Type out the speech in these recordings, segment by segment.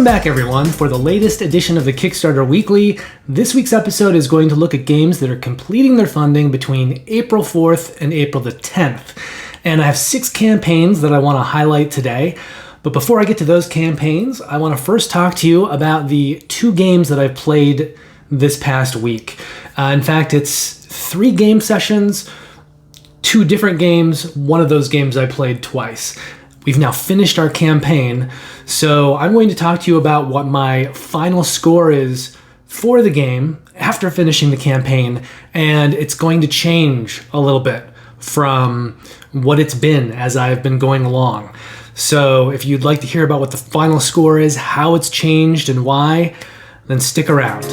Welcome back, everyone, for the latest edition of the Kickstarter Weekly. This week's episode is going to look at games that are completing their funding between April 4th and April the 10th. And I have 6 campaigns that I want to highlight today. But before I get to those campaigns, I want to first talk to you about the 2 games that I've played this past week. In fact, it's 3 game sessions, 2 different games. One of those games I played twice. We've now finished our campaign, so I'm going to talk to you about what my final score is for the game after finishing the campaign, and it's going to change a little bit from what it's been as I've been going along. So if you'd like to hear about what the final score is, how it's changed, and why, then stick around.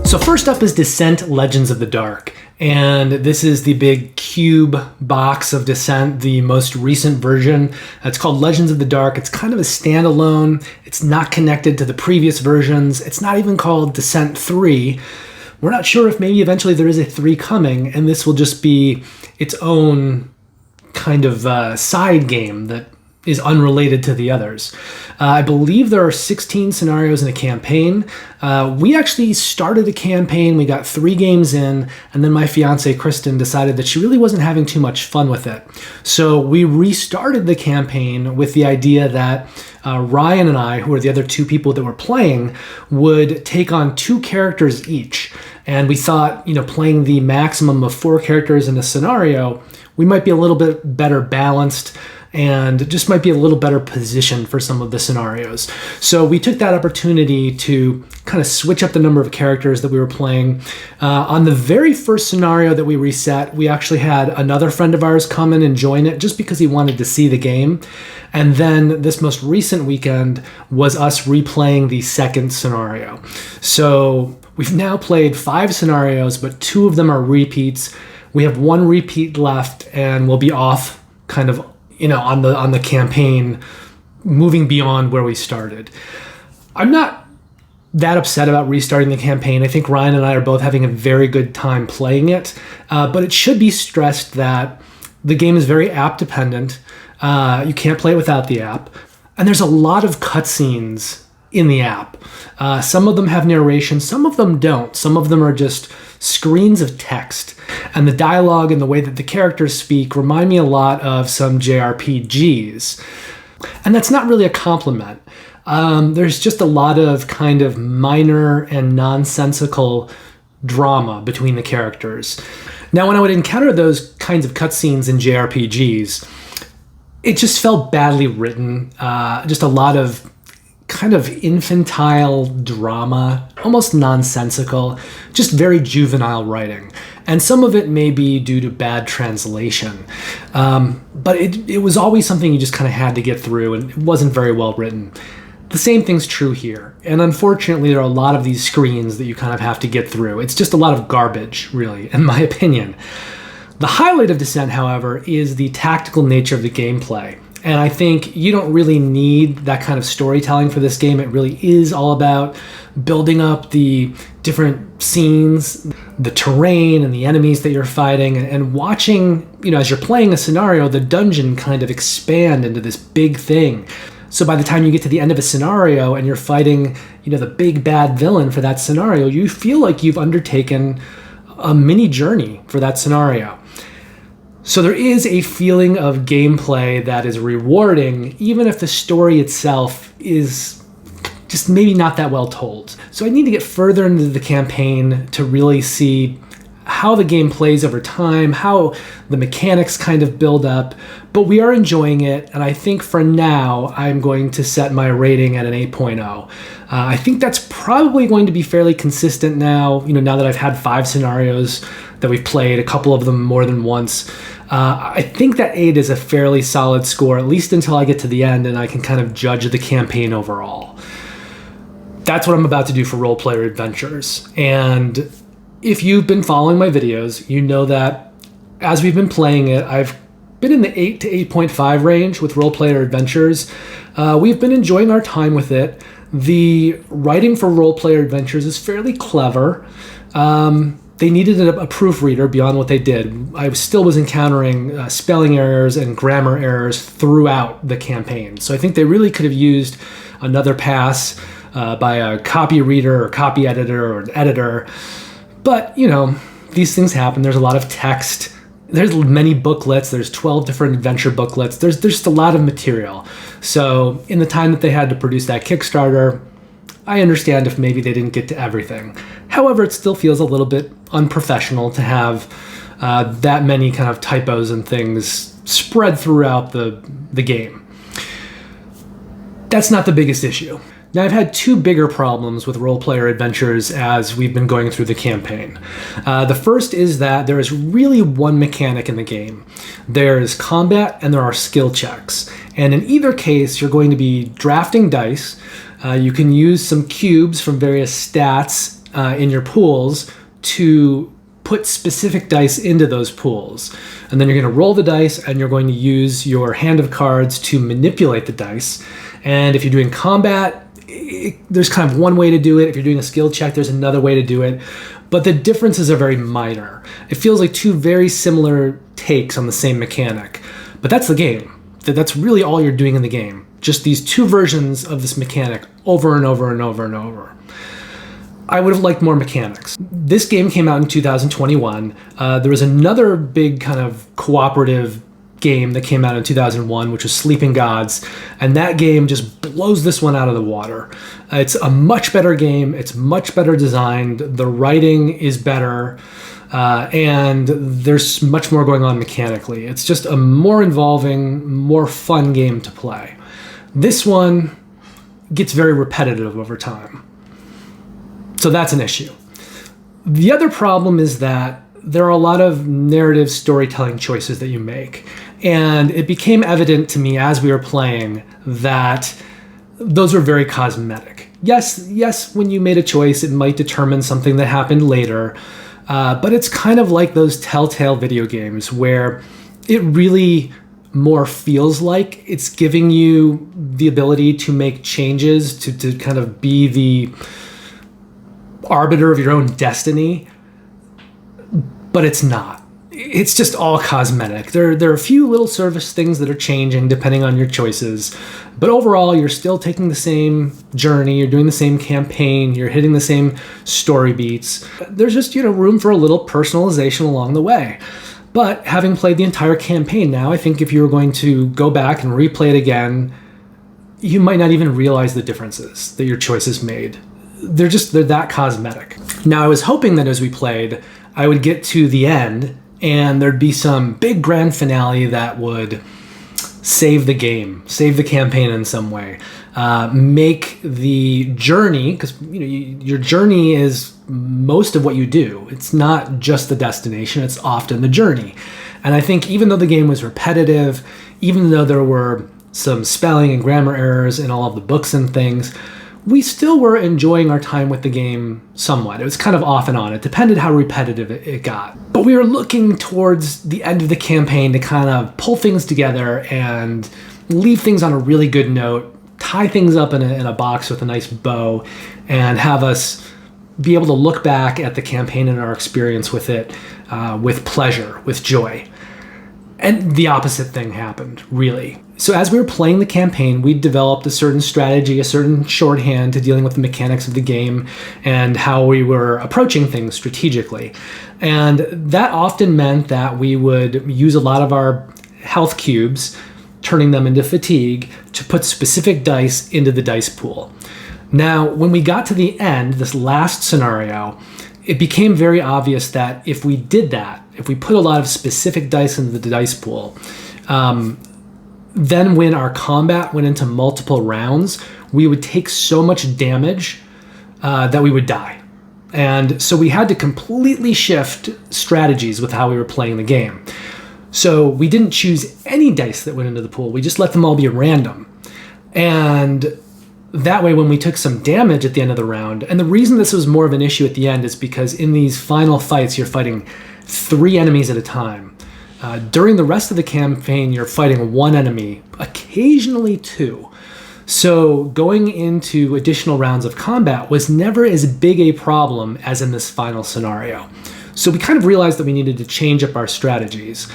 So first up is Descent: Legends of the Dark, and this is the big cube box of Descent, the most recent version. It's called Legends of the Dark. It's kind of a standalone. It's not connected to the previous versions. It's not even called Descent 3. We're not sure if maybe eventually there is a 3 coming, and this will just be its own kind of side game that is unrelated to the others. I believe there are 16 scenarios in a campaign. We actually started a campaign, we got 3 games in, and then my fiance Kristen decided that she really wasn't having too much fun with it. So we restarted the campaign with the idea that Ryan and I, who are the other 2 people that were playing, would take on 2 characters each. And we thought, playing the maximum of 4 characters in a scenario, we might be a little bit better balanced and just might be a little better positioned for some of the scenarios. So we took that opportunity to kind of switch up the number of characters that we were playing. On the very first scenario that we reset, we actually had another friend of ours come in and join it just because he wanted to see the game. And then this most recent weekend was us replaying the second scenario. So we've now played 5 scenarios, but 2 of them are repeats. We have 1 repeat left, and we'll be off kind of on the campaign, moving beyond where we started. I'm not that upset about restarting the campaign. I think Ryan and I are both having a very good time playing it, but it should be stressed that the game is very app dependent. You can't play it without the app, and there's a lot of cutscenes in the app. Some of them have narration, some of them don't. Some of them are just screens of text, and the dialogue and the way that the characters speak remind me a lot of some JRPGs. And that's not really a compliment. There's just a lot of kind of minor and nonsensical drama between the characters. Now, when I would encounter those kinds of cutscenes in JRPGs, it just felt badly written. Just a lot of kind of infantile drama, almost nonsensical, just very juvenile writing. And some of it may be due to bad translation. But it was always something you just kind of had to get through, and it wasn't very well written. The same thing's true here. And unfortunately, there are a lot of these screens that you kind of have to get through. It's just a lot of garbage, really, in my opinion. The highlight of Descent, however, is the tactical nature of the gameplay. And I think you don't really need that kind of storytelling for this game. It really is all about building up the different scenes, the terrain, and the enemies that you're fighting, and watching, as you're playing a scenario, the dungeon kind of expand into this big thing. So by the time you get to the end of a scenario and you're fighting, the big bad villain for that scenario, you feel like you've undertaken a mini journey for that scenario. So there is a feeling of gameplay that is rewarding, even if the story itself is just maybe not that well told. So I need to get further into the campaign to really see how the game plays over time, how the mechanics kind of build up, but we are enjoying it, and I think for now I'm going to set my rating at an 8.0. I think that's probably going to be fairly consistent now, now that I've had 5 scenarios that we've played, a couple of them more than once. I think that 8 is a fairly solid score, at least until I get to the end and I can kind of judge the campaign overall. That's what I'm about to do for Role Player Adventures. And if you've been following my videos, you know that as we've been playing it, I've been in the 8 to 8.5 range with Role Player Adventures. We've been enjoying our time with it. The writing for Role Player Adventures is fairly clever. they needed a proofreader beyond what they did. I still was encountering spelling errors and grammar errors throughout the campaign. So I think they really could have used another pass by a copy reader or copy editor or an editor. But, you know, these things happen. There's a lot of text. There's many booklets. There's 12 different adventure booklets. There's just a lot of material. So in the time that they had to produce that Kickstarter, I understand if maybe they didn't get to everything. However, it still feels a little bit unprofessional to have that many kind of typos and things spread throughout the game. That's not the biggest issue. Now, I've had two bigger problems with role-player adventures as we've been going through the campaign. The first is that there is really one mechanic in the game. There is combat and there are skill checks. And in either case, you're going to be drafting dice. You can use some cubes from various stats in your pools to put specific dice into those pools. And then you're going to roll the dice and you're going to use your hand of cards to manipulate the dice. And if you're doing combat, there's kind of one way to do it. If you're doing a skill check, there's another way to do it. But the differences are very minor. It feels like two very similar takes on the same mechanic. But that's the game. That's really all you're doing in the game. Just these two versions of this mechanic over and over and over and over. I would have liked more mechanics. This game came out in 2021. There was another big kind of cooperative game that came out in 2001, which was Sleeping Gods, and that game just blows this one out of the water. It's a much better game. It's much better designed. The writing is better, and there's much more going on mechanically. It's just a more involving, more fun game to play. This one gets very repetitive over time. So that's an issue. The other problem is that there are a lot of narrative storytelling choices that you make. And it became evident to me as we were playing that those were very cosmetic. Yes, when you made a choice, it might determine something that happened later. But it's kind of like those Telltale video games where it really more feels like it's giving you the ability to make changes, to kind of be the arbiter of your own destiny. But it's not. It's just all cosmetic. There are a few little service things that are changing depending on your choices. But overall, you're still taking the same journey. You're doing the same campaign. You're hitting the same story beats. There's just, room for a little personalization along the way. But having played the entire campaign now, I think if you were going to go back and replay it again, you might not even realize the differences that your choices made. They're that cosmetic. Now, I was hoping that as we played, I would get to the end and there'd be some big grand finale that would save the game, save the campaign in some way, make the journey, because your journey is most of what you do. It's not just the destination, it's often the journey. And I think even though the game was repetitive, even though there were some spelling and grammar errors in all of the books and things, we still were enjoying our time with the game somewhat. It was kind of off and on. It depended how repetitive it got. But we were looking towards the end of the campaign to kind of pull things together and leave things on a really good note, tie things up in a box with a nice bow, and have us be able to look back at the campaign and our experience with it with pleasure, with joy. And the opposite thing happened, really. So as we were playing the campaign, we developed a certain strategy, a certain shorthand to dealing with the mechanics of the game and how we were approaching things strategically. And that often meant that we would use a lot of our health cubes, turning them into fatigue, to put specific dice into the dice pool. Now, when we got to the end, this last scenario, it became very obvious that if we did that, if we put a lot of specific dice into the dice pool, then when our combat went into multiple rounds, we would take so much damage that we would die. And so we had to completely shift strategies with how we were playing the game. So we didn't choose any dice that went into the pool. We just let them all be random. And that way, when we took some damage at the end of the round, and the reason this was more of an issue at the end is because in these final fights, you're fighting 3 enemies at a time. During the rest of the campaign, you're fighting 1 enemy, occasionally 2. So going into additional rounds of combat was never as big a problem as in this final scenario. So we kind of realized that we needed to change up our strategies.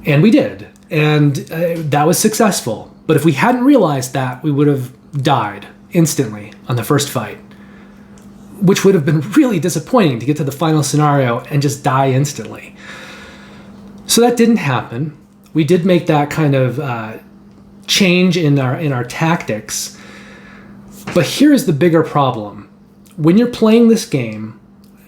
And we did. And that was successful. But if we hadn't realized that, we would have died instantly on the first fight, which would have been really disappointing to get to the final scenario and just die instantly. So that didn't happen. We did make that kind of change in our tactics. But here's the bigger problem. When you're playing this game,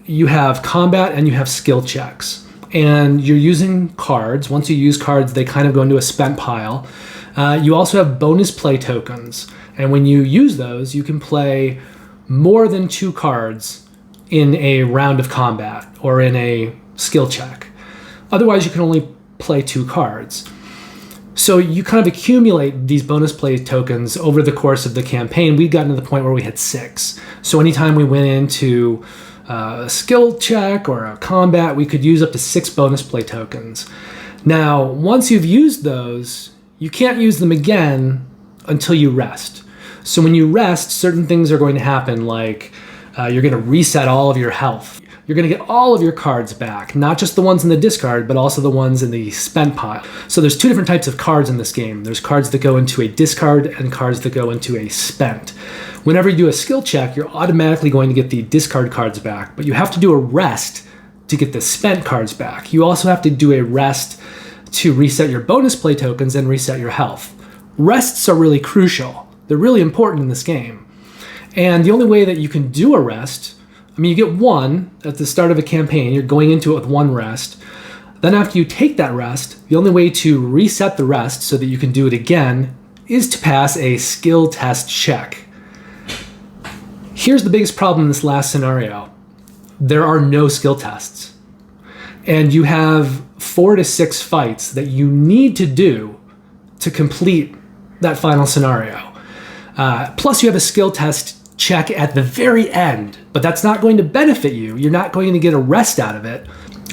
you have combat and you have skill checks. And you're using cards. Once you use cards, they kind of go into a spent pile. You also have bonus play tokens. And when you use those, you can play more than 2 cards in a round of combat or in a skill check. Otherwise, you can only play 2 cards. So you kind of accumulate these bonus play tokens over the course of the campaign. We'd gotten to the point where we had 6. So anytime we went into a skill check or a combat, we could use up to 6 bonus play tokens. Now, once you've used those, you can't use them again until you rest. So when you rest, certain things are going to happen, like you're going to reset all of your health. You're going to get all of your cards back, not just the ones in the discard, but also the ones in the spent pile. So there's 2 different types of cards in this game. There's cards that go into a discard and cards that go into a spent. Whenever you do a skill check, you're automatically going to get the discard cards back, but you have to do a rest to get the spent cards back. You also have to do a rest to reset your bonus play tokens and reset your health. Rests are really crucial. They're really important in this game. And the only way that you can do a rest, I mean, you get 1 at the start of a campaign. You're going into it with 1 rest. Then after you take that rest, the only way to reset the rest so that you can do it again is to pass a skill test check. Here's the biggest problem in this last scenario. There are no skill tests. And you have 4 to 6 fights that you need to do to complete that final scenario. Plus you have a skill test check at the very end, but that's not going to benefit you. You're not going to get a rest out of it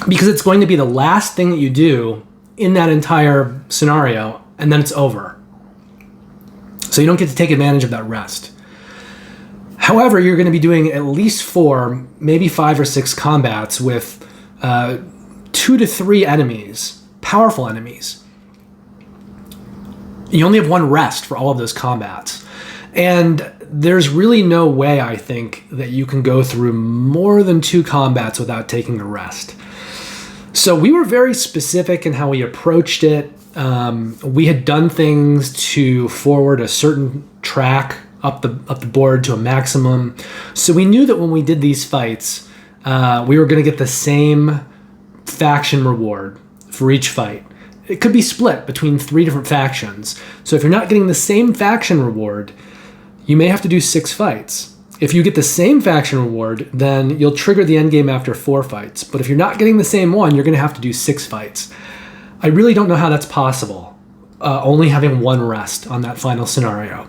because it's going to be the last thing that you do in that entire scenario, and then it's over. So you don't get to take advantage of that rest. However, you're going to be doing at least 4, maybe 5 or 6 combats with 2 to 3 enemies, powerful enemies. You only have 1 rest for all of those combats. And there's really no way, I think, that you can go through more than 2 combats without taking a rest. So we were very specific in how we approached it. We had done things to forward a certain track up the board to a maximum. So we knew that when we did these fights, we were going to get the same faction reward for each fight. It could be split between 3 different factions. So if you're not getting the same faction reward, you may have to do 6 fights. If you get the same faction reward, then you'll trigger the end game after 4 fights. But if you're not getting the same one, you're going to have to do 6 fights. I really don't know how that's possible, only having 1 rest on that final scenario.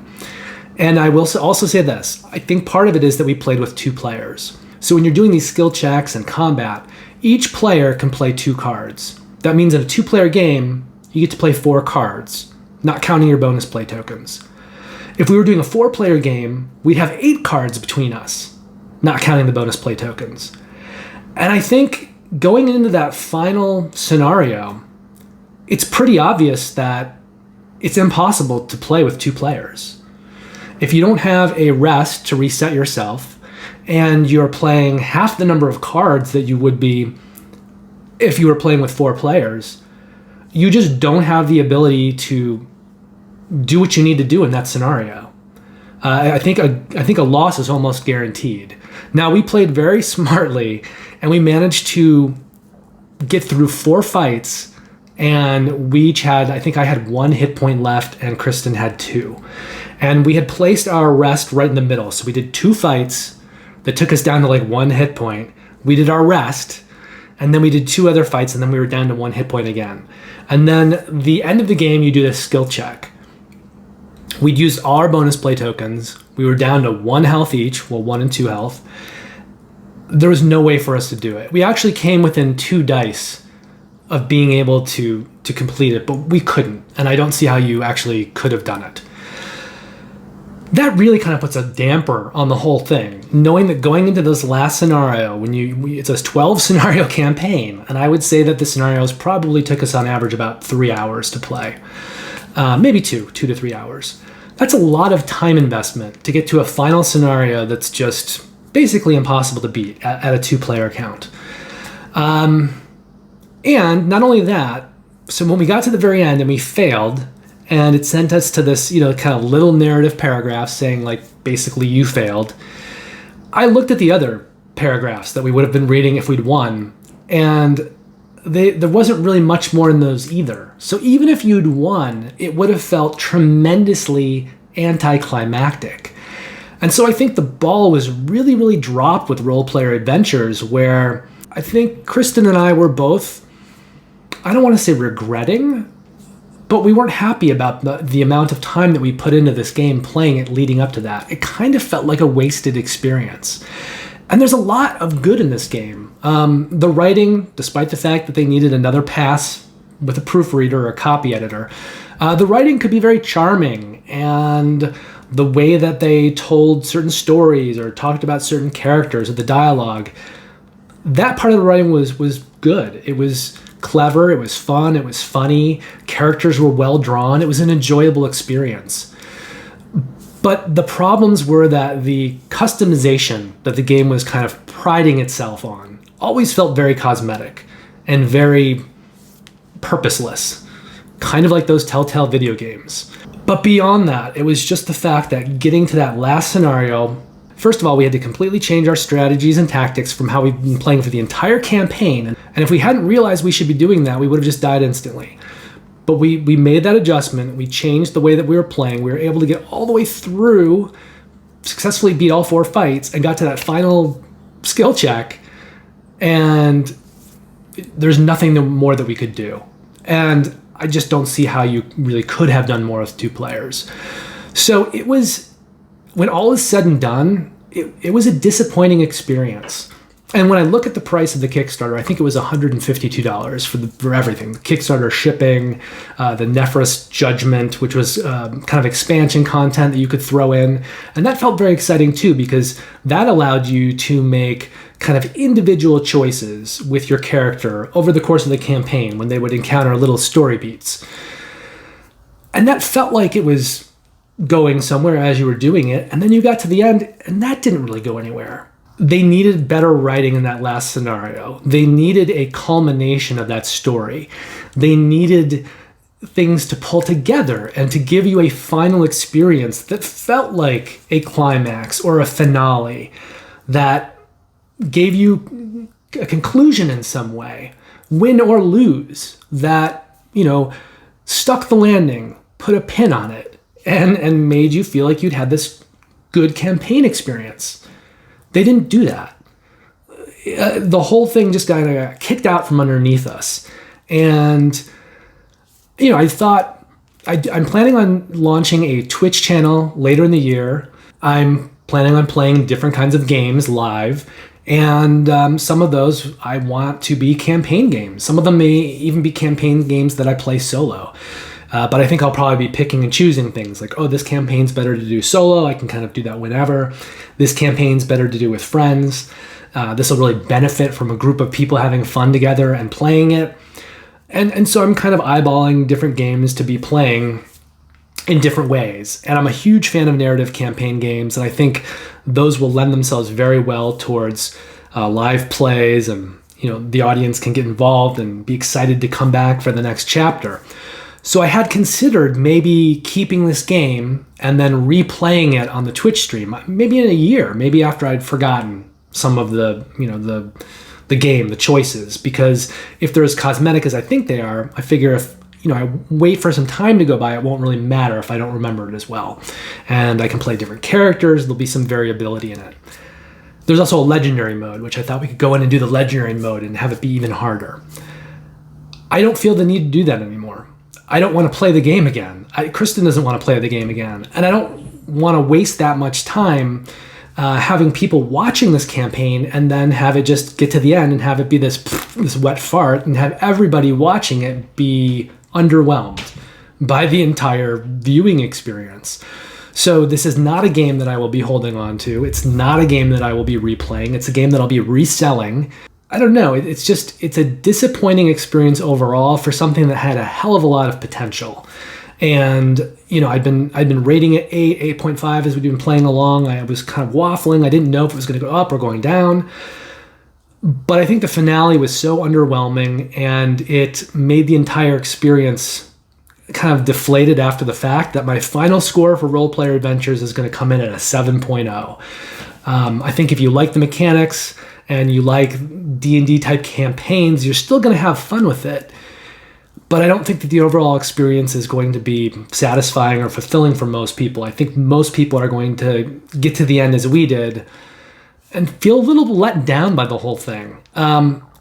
And I will also say this. I think part of it is that we played with 2 players. So when you're doing these skill checks and combat, each player can play 2 cards. That means in a 2-player game, you get to play 4 cards, not counting your bonus play tokens. If we were doing a 4-player game, we'd have 8 cards between us, not counting the bonus play tokens. And I think going into that final scenario, it's pretty obvious that it's impossible to play with 2 players. If you don't have a rest to reset yourself, and you're playing half the number of cards that you would be if you were playing with 4 players, you just don't have the ability to do what you need to do in that scenario. I think a loss is almost guaranteed. Now, we played very smartly, and we managed to get through 4 fights, and we each had, I think I had 1 hit point left, and Kristen had 2. And we had placed our rest right in the middle. So we did 2 fights that took us down to like 1 hit point. We did our rest, and then we did 2 other fights, and then we were down to 1 hit point again. And then the end of the game, you do this skill check. We'd used all our bonus play tokens. We were down to 1 health each, well, 1 and 2 health. There was no way for us to do it. We actually came within 2 dice of being able to complete it, but we couldn't. And I don't see how you actually could have done it. That really kind of puts a damper on the whole thing, knowing that going into this last scenario, it's a 12 scenario campaign, and I would say that the scenarios probably took us on average about 3 hours to play. Maybe 2 to 3 hours. That's a lot of time investment to get to a final scenario that's just basically impossible to beat at a 2-player count. And not only that, so when we got to the very end and we failed, and it sent us to this, kind of little narrative paragraph saying, like, basically you failed. I looked at the other paragraphs that we would have been reading if we'd won, and there wasn't really much more in those either. So even if you'd won, it would have felt tremendously anticlimactic. And so I think the ball was really, really dropped with Role Player Adventures, where I think Kristen and I were both, I don't want to say regretting, but we weren't happy about the amount of time that we put into this game playing it leading up to that. It kind of felt like a wasted experience. And there's a lot of good in this game. The writing, despite the fact that they needed another pass with a proofreader or a copy editor, the writing could be very charming, and the way that they told certain stories or talked about certain characters or the dialogue, that part of the writing was good. It was clever, it was fun, it was funny, characters were well drawn, it was an enjoyable experience. But the problems were that the customization that the game was kind of priding itself on always felt very cosmetic and very purposeless, kind of like those Telltale video games. But beyond that, it was just the fact that getting to that last scenario, first of all, we had to completely change our strategies and tactics from how we've been playing for the entire campaign. And if we hadn't realized we should be doing that, we would have just died instantly. But we made that adjustment. We changed the way that we were playing. We were able to get all the way through, successfully beat all 4 fights, and got to that final skill check. And there's nothing more that we could do. And I just don't see how you really could have done more with 2 players. So it was, when all is said and done, it was a disappointing experience. And when I look at the price of the Kickstarter, I think it was $152 for everything. The Kickstarter shipping, the Nephros Judgment, which was kind of expansion content that you could throw in. And that felt very exciting too, because that allowed you to make kind of individual choices with your character over the course of the campaign when they would encounter little story beats. And that felt like it was going somewhere as you were doing it. And then you got to the end, and that didn't really go anywhere. They needed better writing in that last scenario. They needed a culmination of that story. They needed things to pull together and to give you a final experience that felt like a climax or a finale, that gave you a conclusion in some way, win or lose, that, stuck the landing, put a pin on it, and made you feel like you'd had this good campaign experience. They didn't do that. The whole thing just got kicked out from underneath us. And, I thought, I'm planning on launching a Twitch channel later in the year. I'm planning on playing different kinds of games live. And some of those I want to be campaign games. Some of them may even be campaign games that I play solo. But I think I'll probably be picking and choosing things like, this campaign's better to do solo. I can kind of do that whenever. This campaign's better to do with friends. This will really benefit from a group of people having fun together and playing it. And so I'm kind of eyeballing different games to be playing in different ways. And I'm a huge fan of narrative campaign games, and I think those will lend themselves very well towards live plays, and the audience can get involved and be excited to come back for the next chapter. So I had considered maybe keeping this game and then replaying it on the Twitch stream, maybe in a year, maybe after I'd forgotten some of the game, the choices, because if they're as cosmetic as I think they are, I figure if I wait for some time to go by, it won't really matter if I don't remember it as well. And I can play different characters. There'll be some variability in it. There's also a legendary mode, which I thought we could go in and do the legendary mode and have it be even harder. I don't feel the need to do that anymore. I don't want to play the game again. Kristen doesn't want to play the game again. And I don't want to waste that much time having people watching this campaign and then have it just get to the end and have it be this wet fart and have everybody watching it be underwhelmed by the entire viewing experience. So this is not a game that I will be holding on to. It's not a game that I will be replaying. It's a game that I'll be reselling. I don't know. It's a disappointing experience overall for something that had a hell of a lot of potential. And, you know, I've been rating it 8.5 as we've been playing along. I was kind of waffling. I didn't know if it was going to go up or going down. But I think the finale was so underwhelming, and it made the entire experience kind of deflated after the fact, that my final score for Role Player Adventures is going to come in at a 7.0. I think if you like the mechanics and you like D&D type campaigns, you're still going to have fun with it. But I don't think that the overall experience is going to be satisfying or fulfilling for most people. I think most people are going to get to the end as we did and feel a little let down by the whole thing.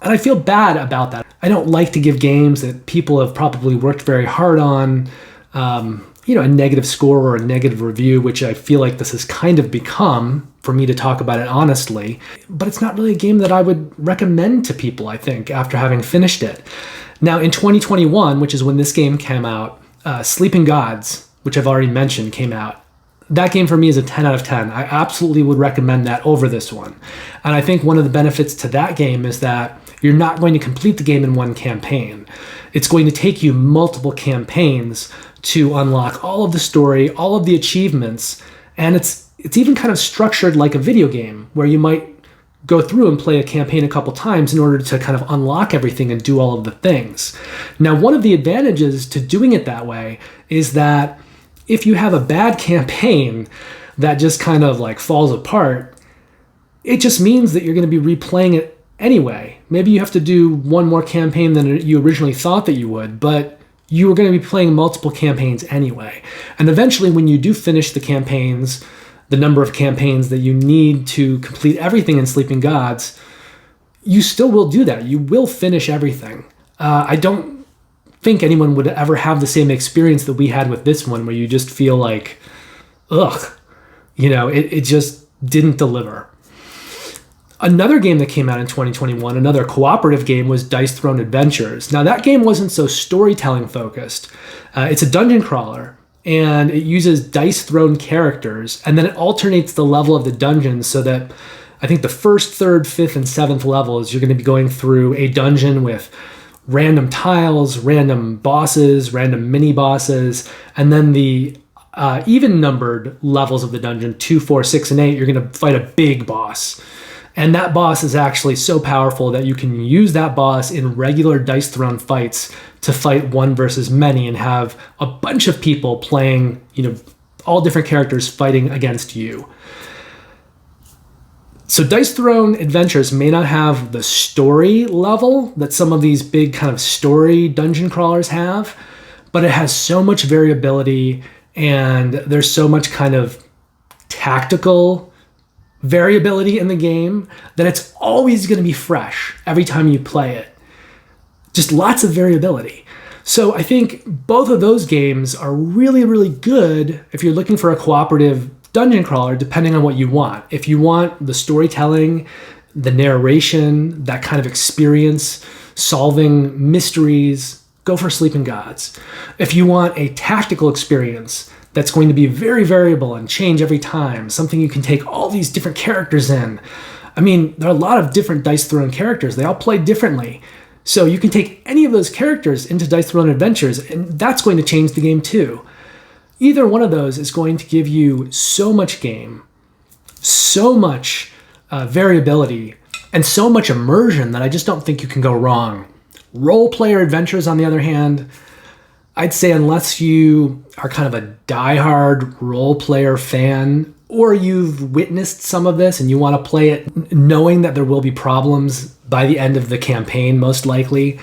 And I feel bad about that. I don't like to give games that people have probably worked very hard on, a negative score or a negative review, which I feel like this has kind of become for me to talk about it honestly. But it's not really a game that I would recommend to people, I think, after having finished it. Now, in 2021, which is when this game came out, Sleeping Gods, which I've already mentioned, came out. That game for me is a 10 out of 10. I absolutely would recommend that over this one. And I think one of the benefits to that game is that you're not going to complete the game in one campaign. It's going to take you multiple campaigns to unlock all of the story, all of the achievements, and it's even kind of structured like a video game where you might go through and play a campaign a couple times in order to kind of unlock everything and do all of the things. Now, one of the advantages to doing it that way is that if you have a bad campaign that just kind of like falls apart, it just means that you're going to be replaying it anyway. Maybe you have to do one more campaign than you originally thought that you would, but you were going to be playing multiple campaigns anyway. And eventually, when you do finish the campaigns, the number of campaigns that you need to complete everything in Sleeping Gods, you still will do that. You will finish everything. I don't think anyone would ever have the same experience that we had with this one, where you just feel like, ugh, it just didn't deliver. Another game that came out in 2021, another cooperative game, was Dice Throne Adventures. Now, that game wasn't so storytelling focused. It's a dungeon crawler, and it uses dice thrown characters, and then it alternates the level of the dungeons so that I think the first, third, fifth, and seventh levels, you're going to be going through a dungeon with random tiles, random bosses, random mini bosses, and then the even numbered levels of the dungeon, 2, 4, 6, and 8, you're going to fight a big boss. And that boss is actually so powerful that you can use that boss in regular dice thrown fights to fight one versus many and have a bunch of people playing, all different characters fighting against you. So Dice Throne Adventures may not have the story level that some of these big kind of story dungeon crawlers have, but it has so much variability, and there's so much kind of tactical variability in the game that it's always going to be fresh every time you play it. Just lots of variability. So I think both of those games are really, really good if you're looking for a cooperative dungeon crawler, depending on what you want. If you want the storytelling, the narration, that kind of experience, solving mysteries, go for Sleeping Gods. If you want a tactical experience that's going to be very variable and change every time, something you can take all these different characters in. I mean, there are a lot of different Dice Throne characters. They all play differently. So you can take any of those characters into Dice Throne Adventures, and that's going to change the game too. Either one of those is going to give you so much game, so much variability, and so much immersion that I just don't think you can go wrong. Role Player Adventures, on the other hand, I'd say unless you are kind of a diehard role player fan, or you've witnessed some of this and you want to play it knowing that there will be problems by the end of the campaign, most likely,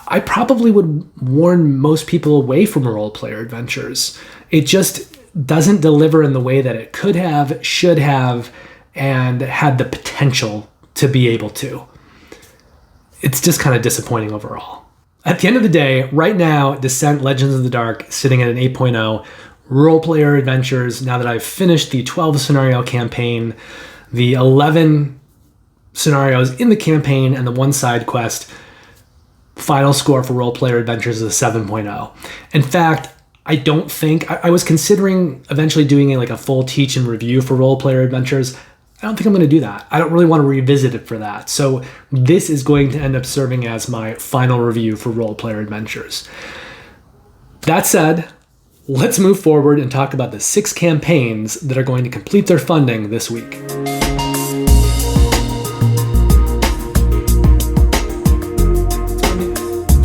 I probably would warn most people away from Role Player Adventures. It just doesn't deliver in the way that it could have, should have, and had the potential to be able to. It's just kind of disappointing overall. At the end of the day, right now, Descent Legends of the Dark is sitting at an 8.0. Role Player Adventures, now that I've finished the 12 scenario campaign, the 11 scenarios in the campaign, and the one side quest, final score for Role Player Adventures is a 7.0. In fact, I don't think, I was considering eventually doing like a full teach and review for Role Player Adventures. I don't think I'm going to do that. I don't really want to revisit it for that. So this is going to end up serving as my final review for Role Player Adventures. That said, let's move forward and talk about the 6 campaigns that are going to complete their funding this week.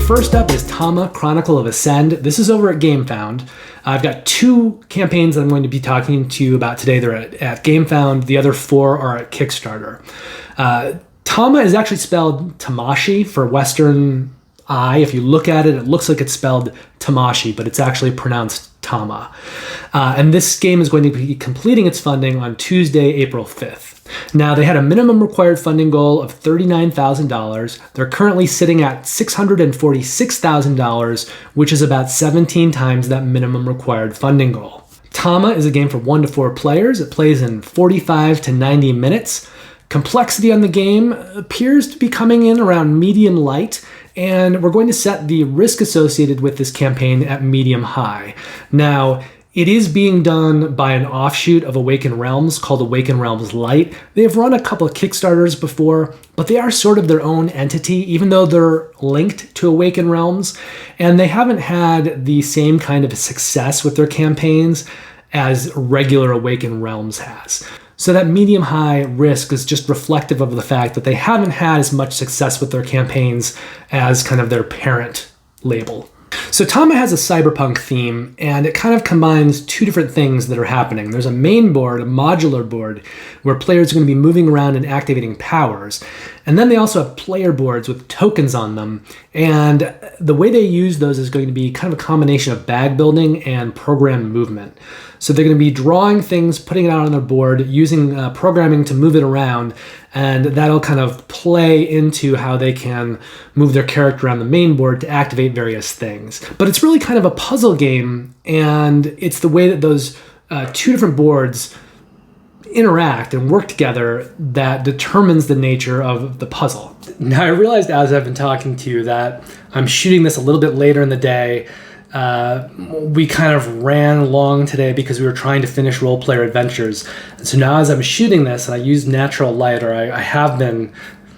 First up is Tama, Chronicle of Ascend. This is over at Gamefound. I've got 2 campaigns that I'm going to be talking to you about today. They're at Gamefound. The other 4 are at Kickstarter. Tama is actually spelled Tamashii for Western eye. If you look at it, it looks like it's spelled Tamashii, but it's actually pronounced Tama. And this game is going to be completing its funding on Tuesday, April 5th. Now, they had a minimum required funding goal of $39,000. They're currently sitting at $646,000, which is about 17 times that minimum required funding goal. Tama is a game for 1 to 4 players. It plays in 45 to 90 minutes. Complexity on the game appears to be coming in around medium light, and we're going to set the risk associated with this campaign at medium high. Now, it is being done by an offshoot of Awakened Realms called Awakened Realms Light. They have run a couple of Kickstarters before, but they are sort of their own entity, even though they're linked to Awakened Realms, and they haven't had the same kind of success with their campaigns as regular Awakened Realms has. So that medium-high risk is just reflective of the fact that they haven't had as much success with their campaigns as kind of their parent label. So Tama has a cyberpunk theme, and it kind of combines 2 different things that are happening. There's a main board, a modular board, where players are going to be moving around and activating powers. And then they also have player boards with tokens on them. And the way they use those is going to be kind of a combination of bag building and program movement. So they're going to be drawing things, putting it out on their board, using programming to move it around, and that'll kind of play into how they can move their character around the main board to activate various things. But it's really kind of a puzzle game, and it's the way that those 2 different boards interact and work together that determines the nature of the puzzle. Now, I realized as I've been talking to you that I'm shooting this a little bit later in the day. We kind of ran long today because we were trying to finish Role Player Adventures. And so now as I'm shooting this and I use natural light, or I have been,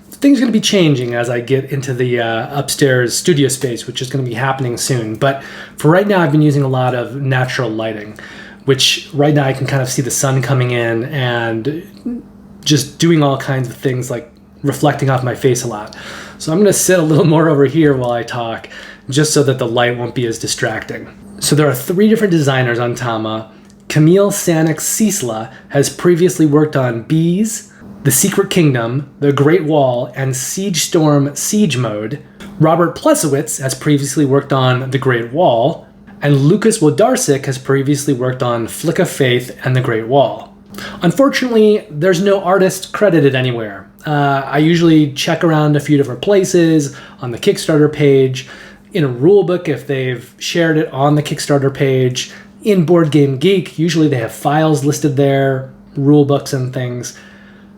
things are going to be changing as I get into the upstairs studio space, which is going to be happening soon. But for right now, I've been using a lot of natural lighting, which right now I can kind of see the sun coming in and just doing all kinds of things like reflecting off my face a lot. So I'm going to sit a little more over here while I talk, just so that the light won't be as distracting. So there are 3 different designers on Tama. Camille Sanik-Cisla has previously worked on Bees, The Secret Kingdom, The Great Wall, and Siege Storm Siege Mode. Robert Plesowitz has previously worked on The Great Wall, and Lucas Wodarczyk has previously worked on Flick of Faith and The Great Wall. Unfortunately, there's no artist credited anywhere. I usually check around a few different places, on the Kickstarter page, in a rulebook if they've shared it on the Kickstarter page, in Board Game Geek, usually they have files listed there, rulebooks and things.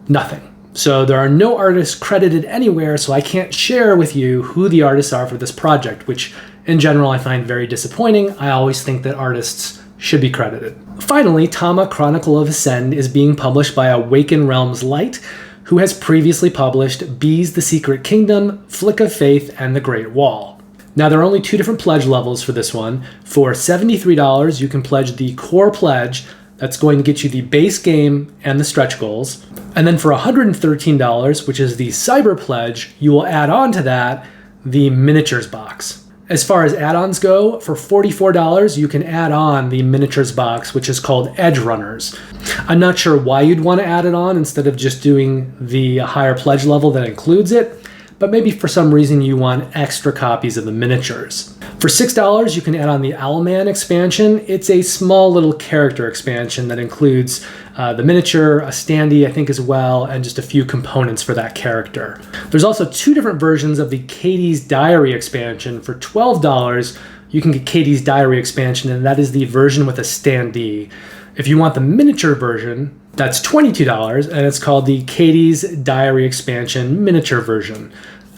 Nothing. So there are no artists credited anywhere, so I can't share with you who the artists are for this project, which in general I find very disappointing. I always think that artists should be credited. Finally, Tama, Chronicle of Ascend is being published by Awakened Realms Light, who has previously published Bees, The Secret Kingdom, Flick of Faith, and The Great Wall. Now, there are only 2 different pledge levels for this one. For $73, you can pledge the core pledge. That's going to get you the base game and the stretch goals. And then for $113, which is the cyber pledge, you will add on to that the miniatures box. As far as add-ons go, for $44, you can add on the miniatures box, which is called Edge Runners. I'm not sure why you'd want to add it on instead of just doing the higher pledge level that includes it, but maybe for some reason you want extra copies of the miniatures. For $6, you can add on the Owlman expansion. It's a small little character expansion that includes the miniature, a standee, I think, as well, and just a few components for that character. There's also 2 different versions of the Katie's Diary expansion. For $12, you can get Katie's Diary expansion, and that is the version with a standee. If you want the miniature version, that's $22, and it's called the Katie's Diary expansion miniature version.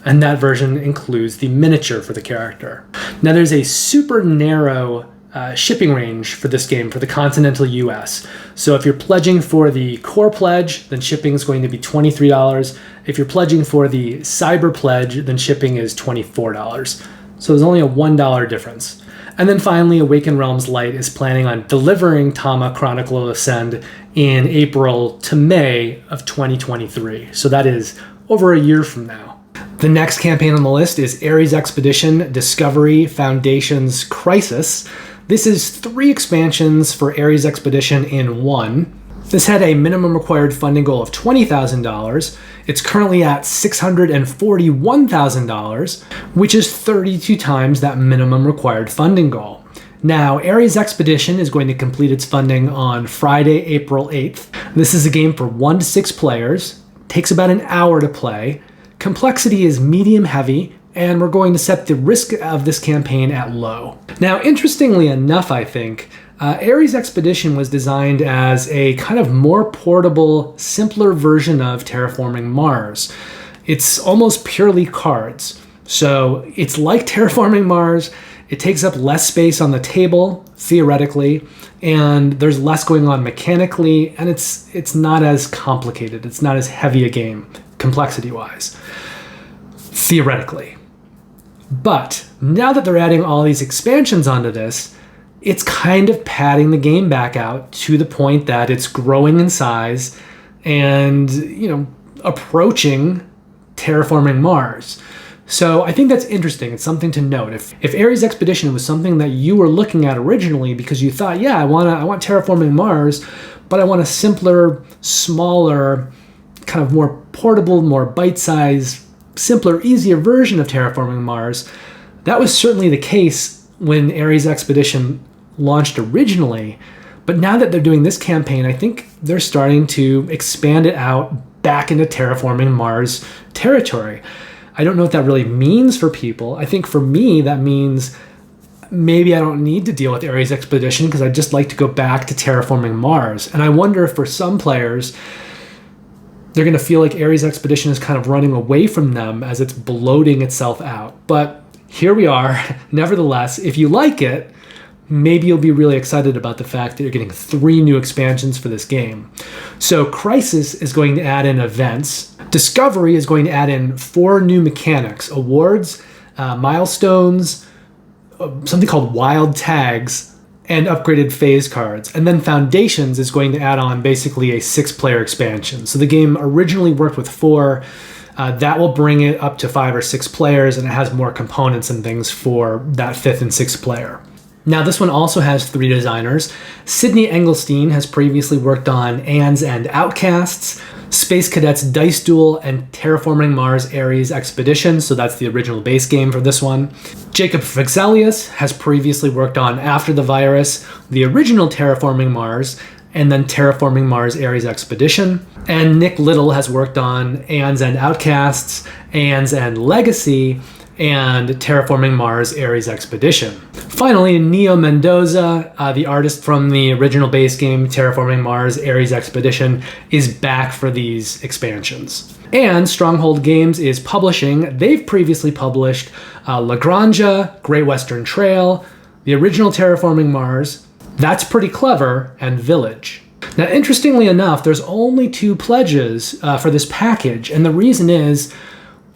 And that version includes the miniature for the character. Now, there's a super narrow shipping range for this game for the continental US. So if you're pledging for the core pledge, then shipping is going to be $23. If you're pledging for the cyber pledge, then shipping is $24. So there's only a $1 difference. And then finally, Awakened Realms Light is planning on delivering Tama Chronicle of Ascend in April to May of 2023. So that is over a year from now. The next campaign on the list is Ares Expedition Discovery Foundations Crisis. This is 3 expansions for Ares Expedition in one. This had a minimum required funding goal of $20,000. It's currently at $641,000, which is 32 times that minimum required funding goal. Now, Ares Expedition is going to complete its funding on Friday, April 8th. This is a game for 1 to 6 players. Takes about an hour to play. Complexity is medium heavy, and we're going to set the risk of this campaign at low. Now, interestingly enough, I think, Ares Expedition was designed as a kind of more portable, simpler version of Terraforming Mars. It's almost purely cards. So it's like Terraforming Mars. It takes up less space on the table, theoretically, and there's less going on mechanically, and it's not as complicated. It's not as heavy a game, complexity-wise, theoretically. But now that they're adding all these expansions onto this, it's kind of padding the game back out to the point that it's growing in size and, approaching Terraforming Mars. So I think that's interesting. It's something to note. If Ares Expedition was something that you were looking at originally because you thought, yeah, I want Terraforming Mars, but I want a simpler, smaller, kind of more portable, more bite-sized, simpler, easier version of Terraforming Mars, that was certainly the case when Ares Expedition launched originally. But now that they're doing this campaign, I think they're starting to expand it out back into Terraforming Mars territory. I don't know what that really means for people. I think for me, that means maybe I don't need to deal with Ares Expedition because I'd just like to go back to Terraforming Mars. And I wonder if for some players, they're going to feel like Ares Expedition is kind of running away from them as it's bloating itself out. But here we are. Nevertheless, if you like it, maybe you'll be really excited about the fact that you're getting 3 new expansions for this game. So Crisis is going to add in events. Discovery is going to add in 4 new mechanics, awards, milestones, something called wild tags, and upgraded phase cards. And then Foundations is going to add on basically a 6-player expansion. So the game originally worked with 4. That will bring it up to 5 or 6 players, and it has more components and things for that 5th and 6th player. Now, this one also has 3 designers. Sydney Engelstein has previously worked on Ands and Outcasts, Space Cadets Dice Duel, and Terraforming Mars Ares Expedition, so that's the original base game for this one. Jacob Fixelius has previously worked on After the Virus, the original Terraforming Mars, and then Terraforming Mars Ares Expedition. And Nick Little has worked on Ands and Outcasts, Ands and Legacy, and Terraforming Mars Ares Expedition. Finally, Neo Mendoza, the artist from the original base game Terraforming Mars Ares Expedition, is back for these expansions. And Stronghold Games is publishing. They've previously published La Granja, Great Western Trail, the original Terraforming Mars, That's Pretty Clever, and Village. Now, interestingly enough, there's only 2 pledges for this package, and the reason is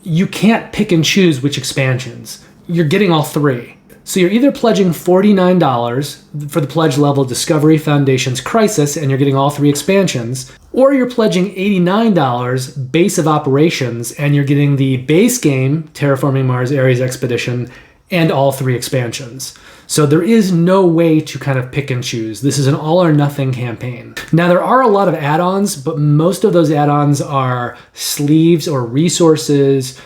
you can't pick and choose which expansions. You're getting all 3. So you're either pledging $49 for the pledge level Discovery Foundations Crisis, and you're getting all 3 expansions, or you're pledging $89 base of operations, and you're getting the base game, Terraforming Mars Ares Expedition, and all 3 expansions. So there is no way to kind of pick and choose. This is an all or nothing campaign. Now, there are a lot of add-ons, but most of those add-ons are sleeves or resources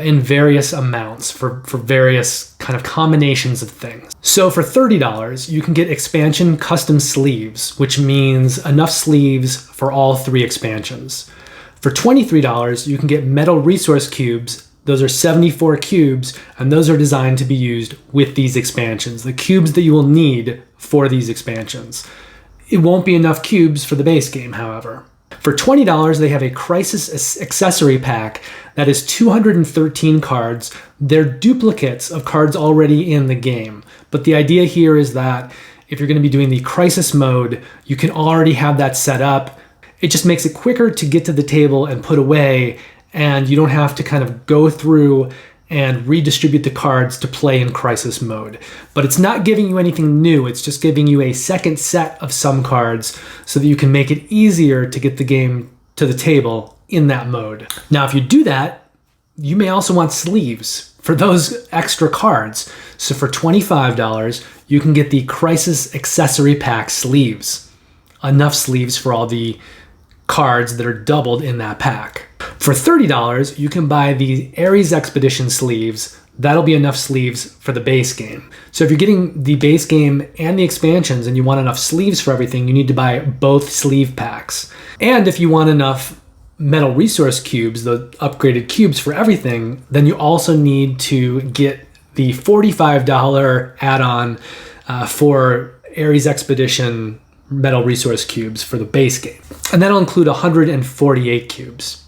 in various amounts for various kind of combinations of things. So for $30, you can get expansion custom sleeves, which means enough sleeves for all 3 expansions. For $23, you can get metal resource cubes. Those are 74 cubes, and those are designed to be used with these expansions, the cubes that you will need for these expansions. It won't be enough cubes for the base game, however. For $20, they have a Crisis accessory pack that is 213 cards. They're duplicates of cards already in the game, but the idea here is that if you're going to be doing the crisis mode, you can already have that set up. It just makes it quicker to get to the table and put away, and you don't have to kind of go through and redistribute the cards to play in crisis mode. But it's not giving you anything new, it's just giving you a second set of some cards so that you can make it easier to get the game to the table in that mode. Now, if you do that, you may also want sleeves for those extra cards. So for $25, you can get the Crisis Accessory Pack sleeves. Enough sleeves for all the cards that are doubled in that pack. For $30, you can buy the Ares Expedition sleeves. That'll be enough sleeves for the base game. So if you're getting the base game and the expansions and you want enough sleeves for everything, you need to buy both sleeve packs. And if you want enough metal resource cubes, the upgraded cubes for everything, then you also need to get the $45 add-on for Ares Expedition metal resource cubes for the base game. And that'll include 148 cubes.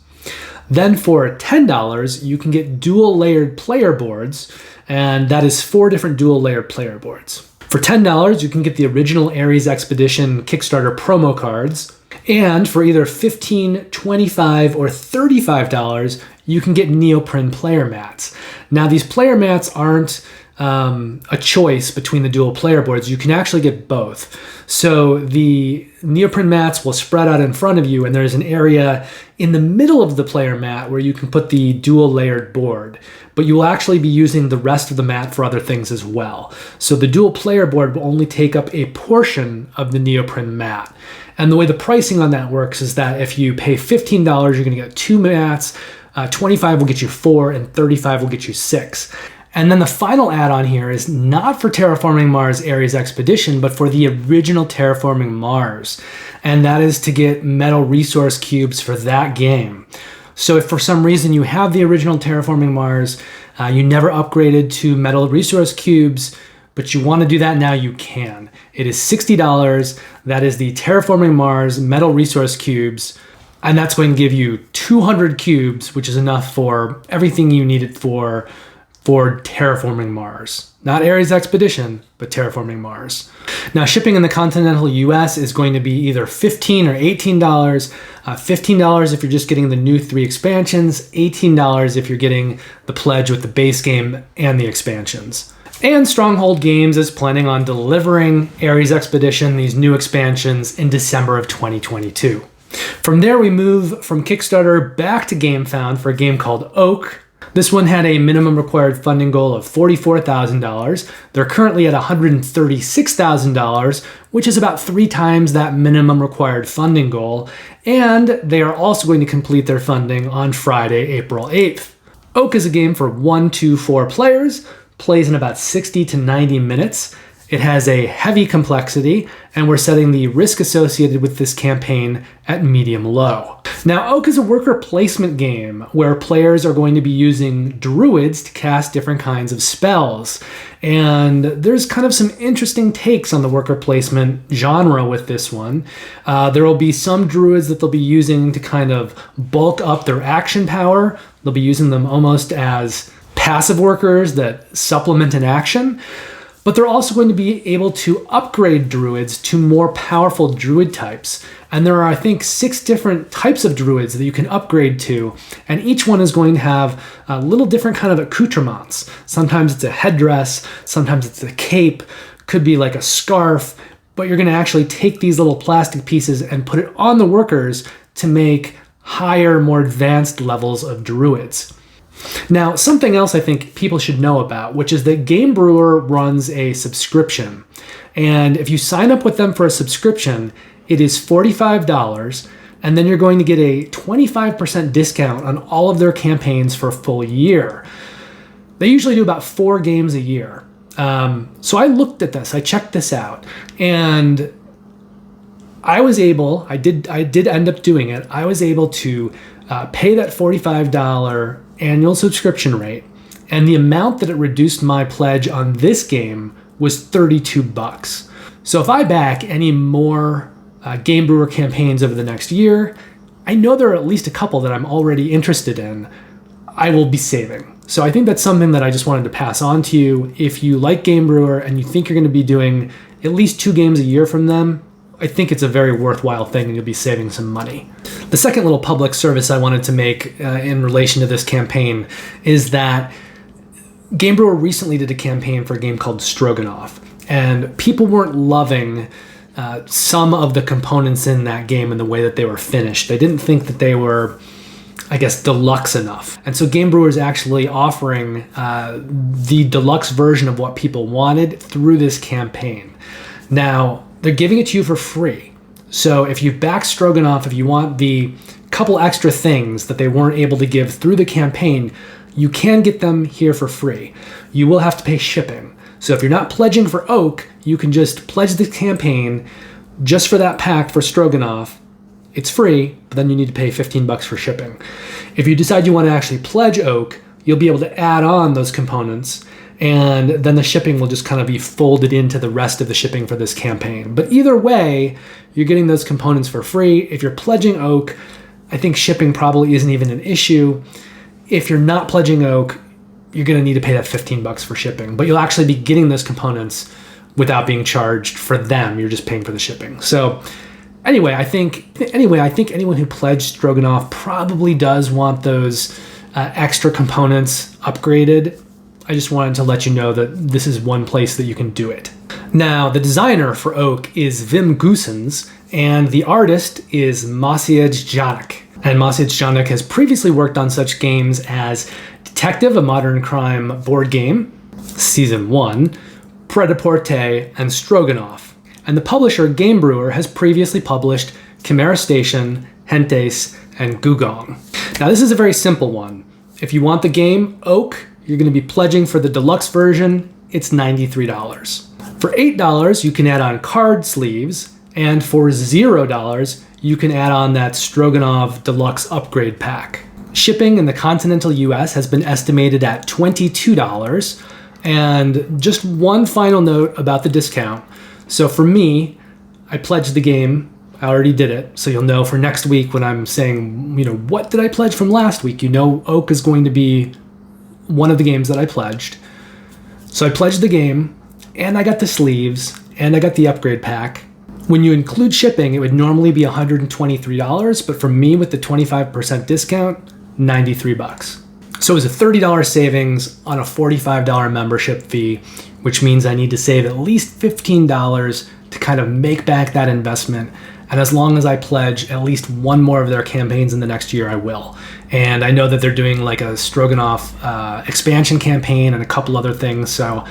Then for $10, you can get dual layered player boards, and that is 4 different dual layered player boards. For $10, you can get the original Ares Expedition Kickstarter promo cards, and for either $15, $25, or $35, you can get neoprene player mats. Now, these player mats aren't a choice between the dual player boards. You can actually get both. So the neoprene mats will spread out in front of you, and there's an area in the middle of the player mat where you can put the dual layered board, but you will actually be using the rest of the mat for other things as well. So the dual player board will only take up a portion of the neoprene mat. And the way the pricing on that works is that if you pay $15, you're going to get 2 mats, 25 will get you 4, and 35 will get you 6. And then the final add-on here is not for Terraforming Mars Ares Expedition, but for the original Terraforming Mars. And that is to get metal resource cubes for that game. So if for some reason you have the original Terraforming Mars, you never upgraded to metal resource cubes, but you want to do that now, you can. It is $60. That is the Terraforming Mars metal resource cubes. And that's going to give you 200 cubes, which is enough for everything you need it for Terraforming Mars. Not Ares Expedition, but Terraforming Mars. Now, shipping in the continental US is going to be either $15 or $18. $15 if you're just getting the new 3 expansions, $18 if you're getting the pledge with the base game and the expansions. And Stronghold Games is planning on delivering Ares Expedition, these new expansions, in December of 2022. From there, we move from Kickstarter back to Gamefound for a game called Oak. This one had a minimum required funding goal of $44,000. They're currently at $136,000, which is about 3 times that minimum required funding goal. And they are also going to complete their funding on Friday, April 8th. Oak is a game for 1 to 4 players, plays in about 60 to 90 minutes. It has a heavy complexity, and we're setting the risk associated with this campaign at medium-low. Now, Oak is a worker placement game where players are going to be using druids to cast different kinds of spells. And there's kind of some interesting takes on the worker placement genre with this one. There will be some druids that they'll be using to kind of bulk up their action power. They'll be using them almost as passive workers that supplement an action. But they're also going to be able to upgrade druids to more powerful druid types. And there are, I think, 6 different types of druids that you can upgrade to. And each one is going to have a little different kind of accoutrements. Sometimes it's a headdress, sometimes it's a cape, could be like a scarf. But you're going to actually take these little plastic pieces and put it on the workers to make higher, more advanced levels of druids. Now, something else I think people should know about, which is that Game Brewer runs a subscription. And if you sign up with them for a subscription, it is $45, and then you're going to get a 25% discount on all of their campaigns for a full year. They usually do about 4 games a year. So I looked at this, I checked this out, and I did end up doing it. I was able to pay that $45 annual subscription rate, and the amount that it reduced my pledge on this game was $32. So if I back any more Game Brewer campaigns over the next year, I know there are at least a couple that I'm already interested in, I will be saving. So I think that's something that I just wanted to pass on to you. If you like Game Brewer and you think you're going to be doing at least 2 games a year from them, I think it's a very worthwhile thing and you'll be saving some money. The second little public service I wanted to make in relation to this campaign is that Game Brewer recently did a campaign for a game called Stroganoff, and people weren't loving some of the components in that game and the way that they were finished. They didn't think that they were, I guess, deluxe enough. And so Game Brewer is actually offering the deluxe version of what people wanted through this campaign. Now, they're giving it to you for free. So if you back Stroganoff, if you want the couple extra things that they weren't able to give through the campaign, you can get them here for free. You will have to pay shipping. So if you're not pledging for Oak, you can just pledge the campaign just for that pack for Stroganoff. It's free, but then you need to pay $15 for shipping. If you decide you want to actually pledge Oak, you'll be able to add on those components, and then the shipping will just kind of be folded into the rest of the shipping for this campaign. But either way, you're getting those components for free. If you're pledging Oak, I think shipping probably isn't even an issue. If you're not pledging Oak, you're going to need to pay that $15 for shipping, but you'll actually be getting those components without being charged for them. You're just paying for the shipping. So anyway, I think anyone who pledged Stroganoff probably does want those extra components upgraded. I just wanted to let you know that this is one place that you can do it. Now, the designer for Oak is Wim Goossens, and the artist is Maciej Janik. And Maciej Janik has previously worked on such games as Detective, a modern crime board game, Season 1, Pret-a-Porter, and Stroganoff. And the publisher, Game Brewer, has previously published Chimera Station, Hentes, and Gugong. Now, this is a very simple one. If you want the game, Oak, you're going to be pledging for the deluxe version. It's $93. For $8, you can add on card sleeves, and for $0, you can add on that Stroganoff Deluxe Upgrade Pack. Shipping in the continental US has been estimated at $22. And just one final note about the discount. So for me, I pledged the game. I already did it. So you'll know for next week when I'm saying, what did I pledge from last week? Oak is going to be one of the games that I pledged. So I pledged the game, and I got the sleeves, and I got the upgrade pack. When you include shipping, it would normally be $123, but for me with the 25% discount, $93. So it was a $30 savings on a $45 membership fee, which means I need to save at least $15 to kind of make back that investment. And as long as I pledge at least one more of their campaigns in the next year, I will. And I know that they're doing like a Stroganoff expansion campaign and a couple other things, so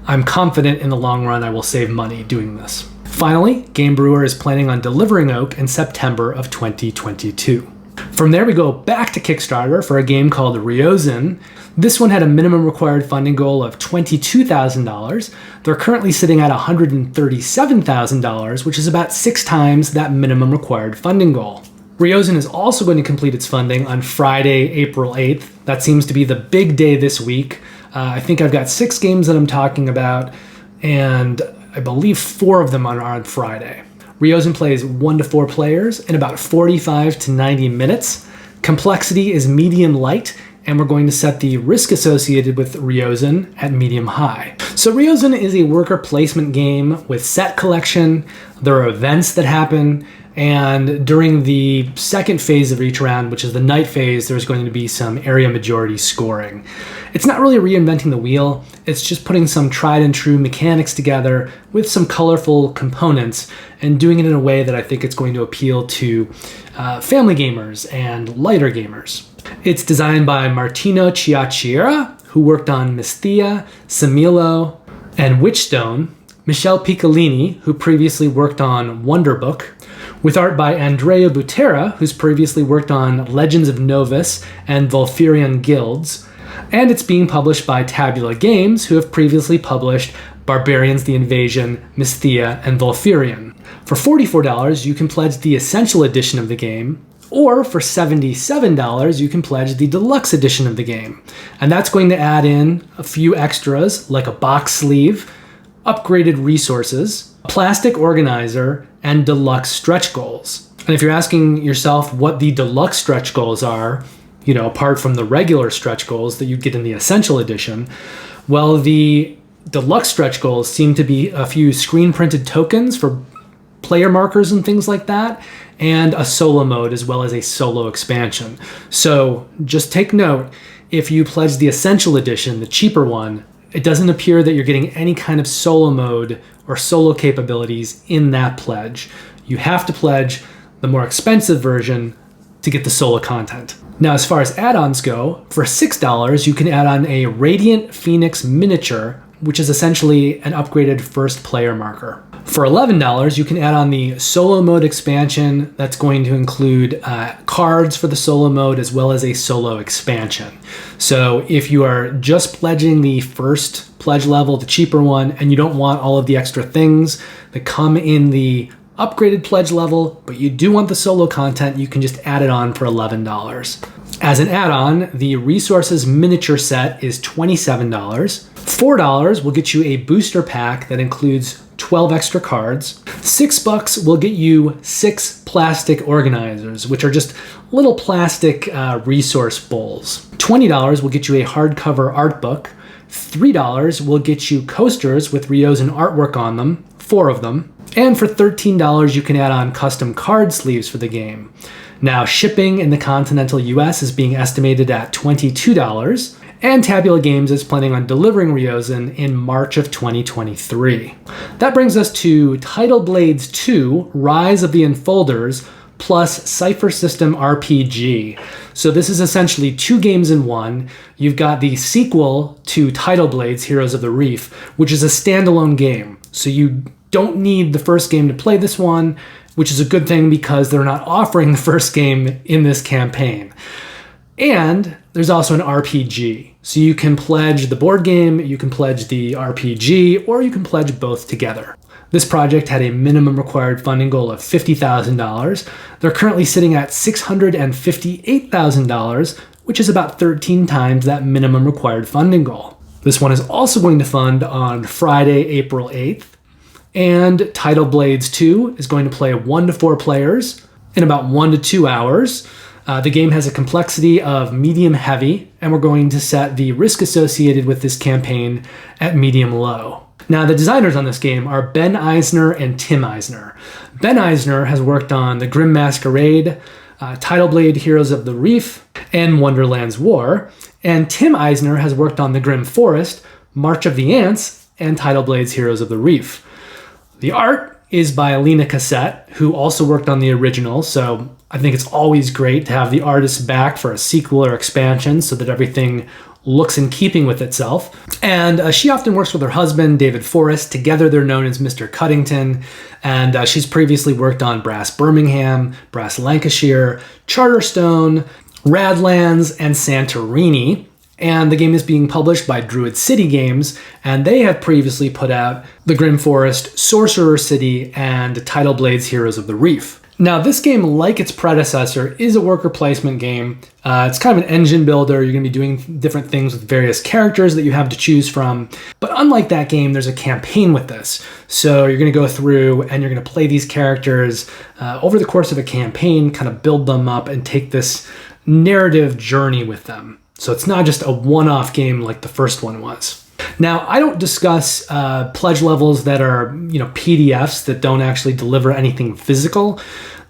I'm confident in the long run I will save money doing this. Finally, Game Brewer is planning on delivering Oak in September of 2022. From there, we go back to Kickstarter for a game called Ryozen. This one had a minimum required funding goal of $22,000. They're currently sitting at $137,000, which is about 6 times that minimum required funding goal. Ryozen is also going to complete its funding on Friday, April 8th. That seems to be the big day this week. I think I've got 6 games that I'm talking about, and I believe 4 of them are on Friday. Ryozen plays 1 to 4 players in about 45 to 90 minutes. Complexity is medium light, and we're going to set the risk associated with Ryozen at medium high. So Ryozen is a worker placement game with set collection. There are events that happen, and during the second phase of each round, which is the night phase, there's going to be some area majority scoring. It's not really reinventing the wheel, it's just putting some tried and true mechanics together with some colorful components and doing it in a way that I think it's going to appeal to family gamers and lighter gamers. It's designed by Martino Chiacchiera, who worked on Mysthia, Samilo, and Witchstone, Michel Piccolini, who previously worked on Wonderbook, with art by Andrea Butera, who's previously worked on Legends of Novus and Volfirian Guilds, and it's being published by Tabula Games, who have previously published Barbarians the Invasion, Mysthia, and Volfirian. For $44, you can pledge the Essential Edition of the game, or for $77, you can pledge the Deluxe Edition of the game. And that's going to add in a few extras, like a box sleeve, upgraded resources, a plastic organizer, and deluxe stretch goals. And if you're asking yourself what the deluxe stretch goals are, apart from the regular stretch goals that you get in the Essential Edition, well, the deluxe stretch goals seem to be a few screen printed tokens for player markers and things like that, and a solo mode as well as a solo expansion. So just take note, if you pledge the Essential Edition, the cheaper one, it doesn't appear that you're getting any kind of solo mode or solo capabilities in that pledge. You have to pledge the more expensive version to get the solo content. Now, as far as add-ons go, for $6, you can add on a Radiant Phoenix miniature, which is essentially an upgraded first player marker. For $11, you can add on the solo mode expansion that's going to include cards for the solo mode as well as a solo expansion. So if you are just pledging the first pledge level, the cheaper one, and you don't want all of the extra things that come in the upgraded pledge level, but you do want the solo content, you can just add it on for $11. As an add-on, the Resources miniature set is $27. $4 will get you a booster pack that includes 12 extra cards. $6 will get you 6 plastic organizers, which are just little plastic resource bowls. $20 will get you a hardcover art book. $3 will get you coasters with Ryozen artwork on them, 4 of them. And for $13, you can add on custom card sleeves for the game. Now, shipping in the continental US is being estimated at $22, and Tabula Games is planning on delivering Ryozen in March of 2023. That brings us to Tidal Blades 2, Rise of the Enfolders, plus Cypher System RPG. So this is essentially 2 games in one. You've got the sequel to Tidal Blades, Heroes of the Reef, which is a standalone game. So you don't need the first game to play this one, which is a good thing because they're not offering the first game in this campaign. And there's also an RPG. So you can pledge the board game, you can pledge the RPG, or you can pledge both together. This project had a minimum required funding goal of $50,000. They're currently sitting at $658,000, which is about 13 times that minimum required funding goal. This one is also going to fund on Friday, April 8th. And Tidal Blades 2 is going to play 1 to 4 players in about 1 to 2 hours. The game has a complexity of medium heavy, and we're going to set the risk associated with this campaign at medium low. Now, the designers on this game are Ben Eisner and Tim Eisner. Ben Eisner has worked on The Grim Masquerade, Tidal Blade Heroes of the Reef, and Wonderland's War. And Tim Eisner has worked on The Grim Forest, March of the Ants, and Tidal Blades Heroes of the Reef. The art is by Alina Cassette, who also worked on the original, so I think it's always great to have the artist back for a sequel or expansion so that everything looks in keeping with itself. And she often works with her husband, David Forrest. Together they're known as Mr. Cuddington, and she's previously worked on Brass Birmingham, Brass Lancashire, Charterstone, Radlands, and Santorini. And the game is being published by Druid City Games, and they have previously put out The Grim Forest, Sorcerer City, and Tidal Blades Heroes of the Reef. Now, this game, like its predecessor, is a worker placement game. It's kind of an engine builder. You're going to be doing different things with various characters that you have to choose from. But unlike that game, there's a campaign with this. So you're going to go through and you're going to play these characters over the course of a campaign, kind of build them up and take this narrative journey with them. So it's not just a one-off game like the first one was. Now, I don't discuss pledge levels that are, PDFs that don't actually deliver anything physical.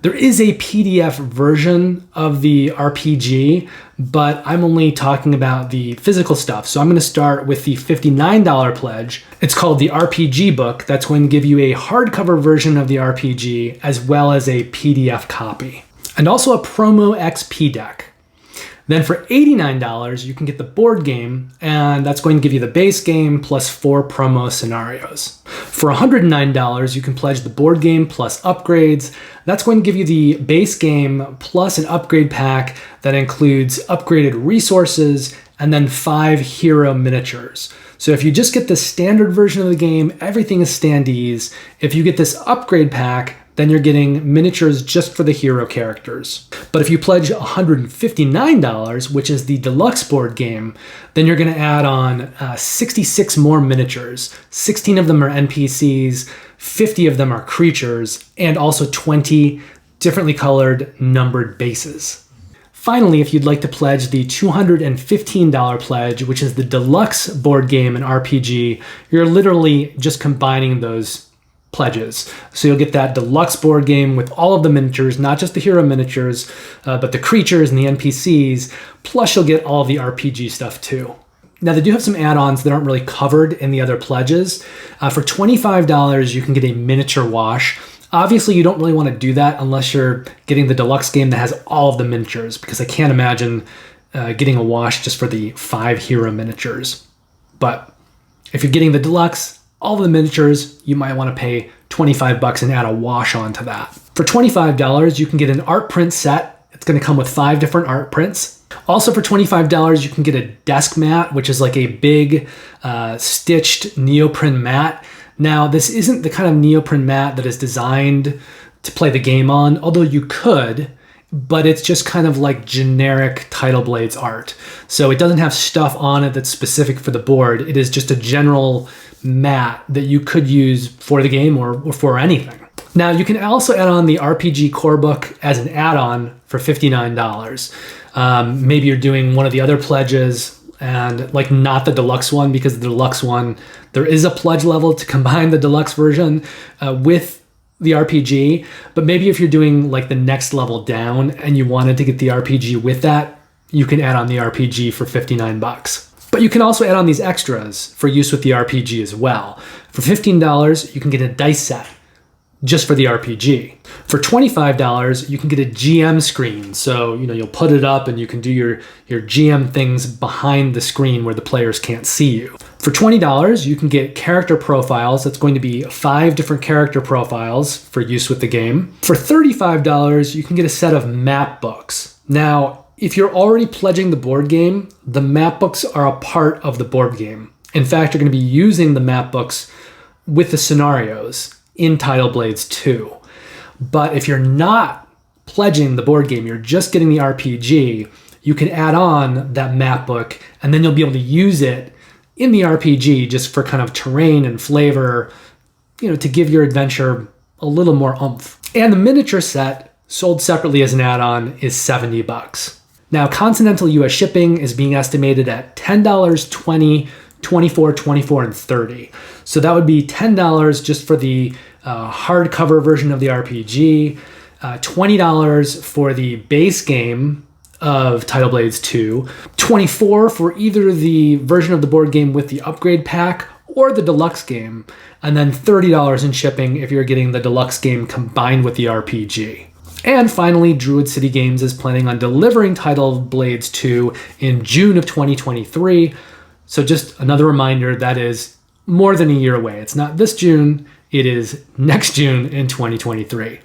There is a PDF version of the RPG, but I'm only talking about the physical stuff. So I'm going to start with the $59 pledge. It's called the RPG book. That's going to give you a hardcover version of the RPG as well as a PDF copy. And also a promo XP deck. Then for $89, you can get the board game, and that's going to give you the base game plus 4 promo scenarios. For $109, you can pledge the board game plus upgrades. That's going to give you the base game plus an upgrade pack that includes upgraded resources and then 5 hero miniatures. So if you just get the standard version of the game, everything is standees. If you get this upgrade pack, then you're getting miniatures just for the hero characters. But if you pledge $159, which is the deluxe board game, then you're going to add on 66 more miniatures. 16 of them are NPCs, 50 of them are creatures, and also 20 differently colored numbered bases. Finally, if you'd like to pledge the $215 pledge, which is the Deluxe board game and RPG, you're literally just combining those pledges. So you'll get that Deluxe board game with all of the miniatures, not just the hero miniatures, but the creatures and the NPCs, plus you'll get all of the RPG stuff too. Now, they do have some add-ons that aren't really covered in the other pledges. For $25, you can get a miniature wash. Obviously, you don't really want to do that unless you're getting the Deluxe game that has all of the miniatures, because I can't imagine getting a wash just for the 5 hero miniatures. But if you're getting the Deluxe, all of the miniatures, you might want to pay $25 and add a wash onto that. For $25, you can get an art print set. It's going to come with 5 different art prints. Also for $25, you can get a desk mat, which is like a big stitched neoprene mat. Now, this isn't the kind of neoprene mat that is designed to play the game on, although you could, but it's just kind of like generic Tidal Blades art. So it doesn't have stuff on it that's specific for the board. It is just a general mat that you could use for the game or for anything. Now, you can also add on the RPG core book as an add-on for $59. Maybe you're doing one of the other pledges and like not the Deluxe one, because the Deluxe one, there is a pledge level to combine the Deluxe version with the RPG. But maybe if you're doing like the next level down and you wanted to get the RPG with that, you can add on the RPG for $59. But you can also add on these extras for use with the RPG as well. For $15, you can get a dice set just for the RPG. For $25, you can get a GM screen. So, you'll put it up and you can do your GM things behind the screen where the players can't see you. For $20, you can get character profiles. That's going to be 5 different character profiles for use with the game. For $35, you can get a set of map books. Now, if you're already pledging the board game, the map books are a part of the board game. In fact, you're going to be using the map books with the scenarios in Tidal Blades 2. But if you're not pledging the board game, you're just getting the RPG, you can add on that map book, and then you'll be able to use it in the RPG just for kind of terrain and flavor, to give your adventure a little more oomph. And the miniature set, sold separately as an add-on, is $70. Now, continental US shipping is being estimated at $10, $20, $24, $24, and $30. So that would be $10 just for the hardcover version of the RPG, $20 for the base game of Tidal Blades 2, $24 for either the version of the board game with the upgrade pack or the Deluxe game, and then $30 in shipping if you're getting the Deluxe game combined with the RPG. And finally, Druid City Games is planning on delivering Tidal Blades 2 in June of 2023. So just another reminder, that is more than a year away. It's not this June, it is next June in 2023.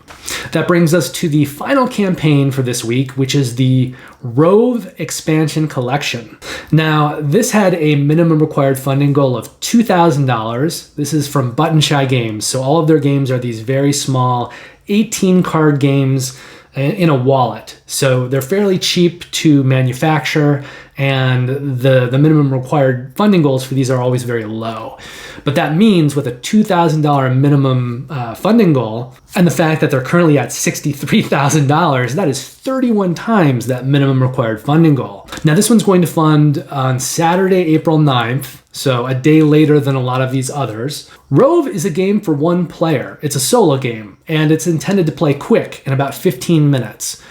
That brings us to the final campaign for this week, which is the ROVE Expansion Collection. Now, this had a minimum required funding goal of $2,000. This is from Button Shy Games. So all of their games are these very small 18-card games in a wallet. So they're fairly cheap to manufacture, and the minimum required funding goals for these are always very low. But that means with a $2,000 minimum funding goal, and the fact that they're currently at $63,000, that is 31 times that minimum required funding goal. Now, this one's going to fund on Saturday, April 9th, so a day later than a lot of these others. ROVE is a game for one player. It's a solo game, and it's intended to play quick in about 15 minutes.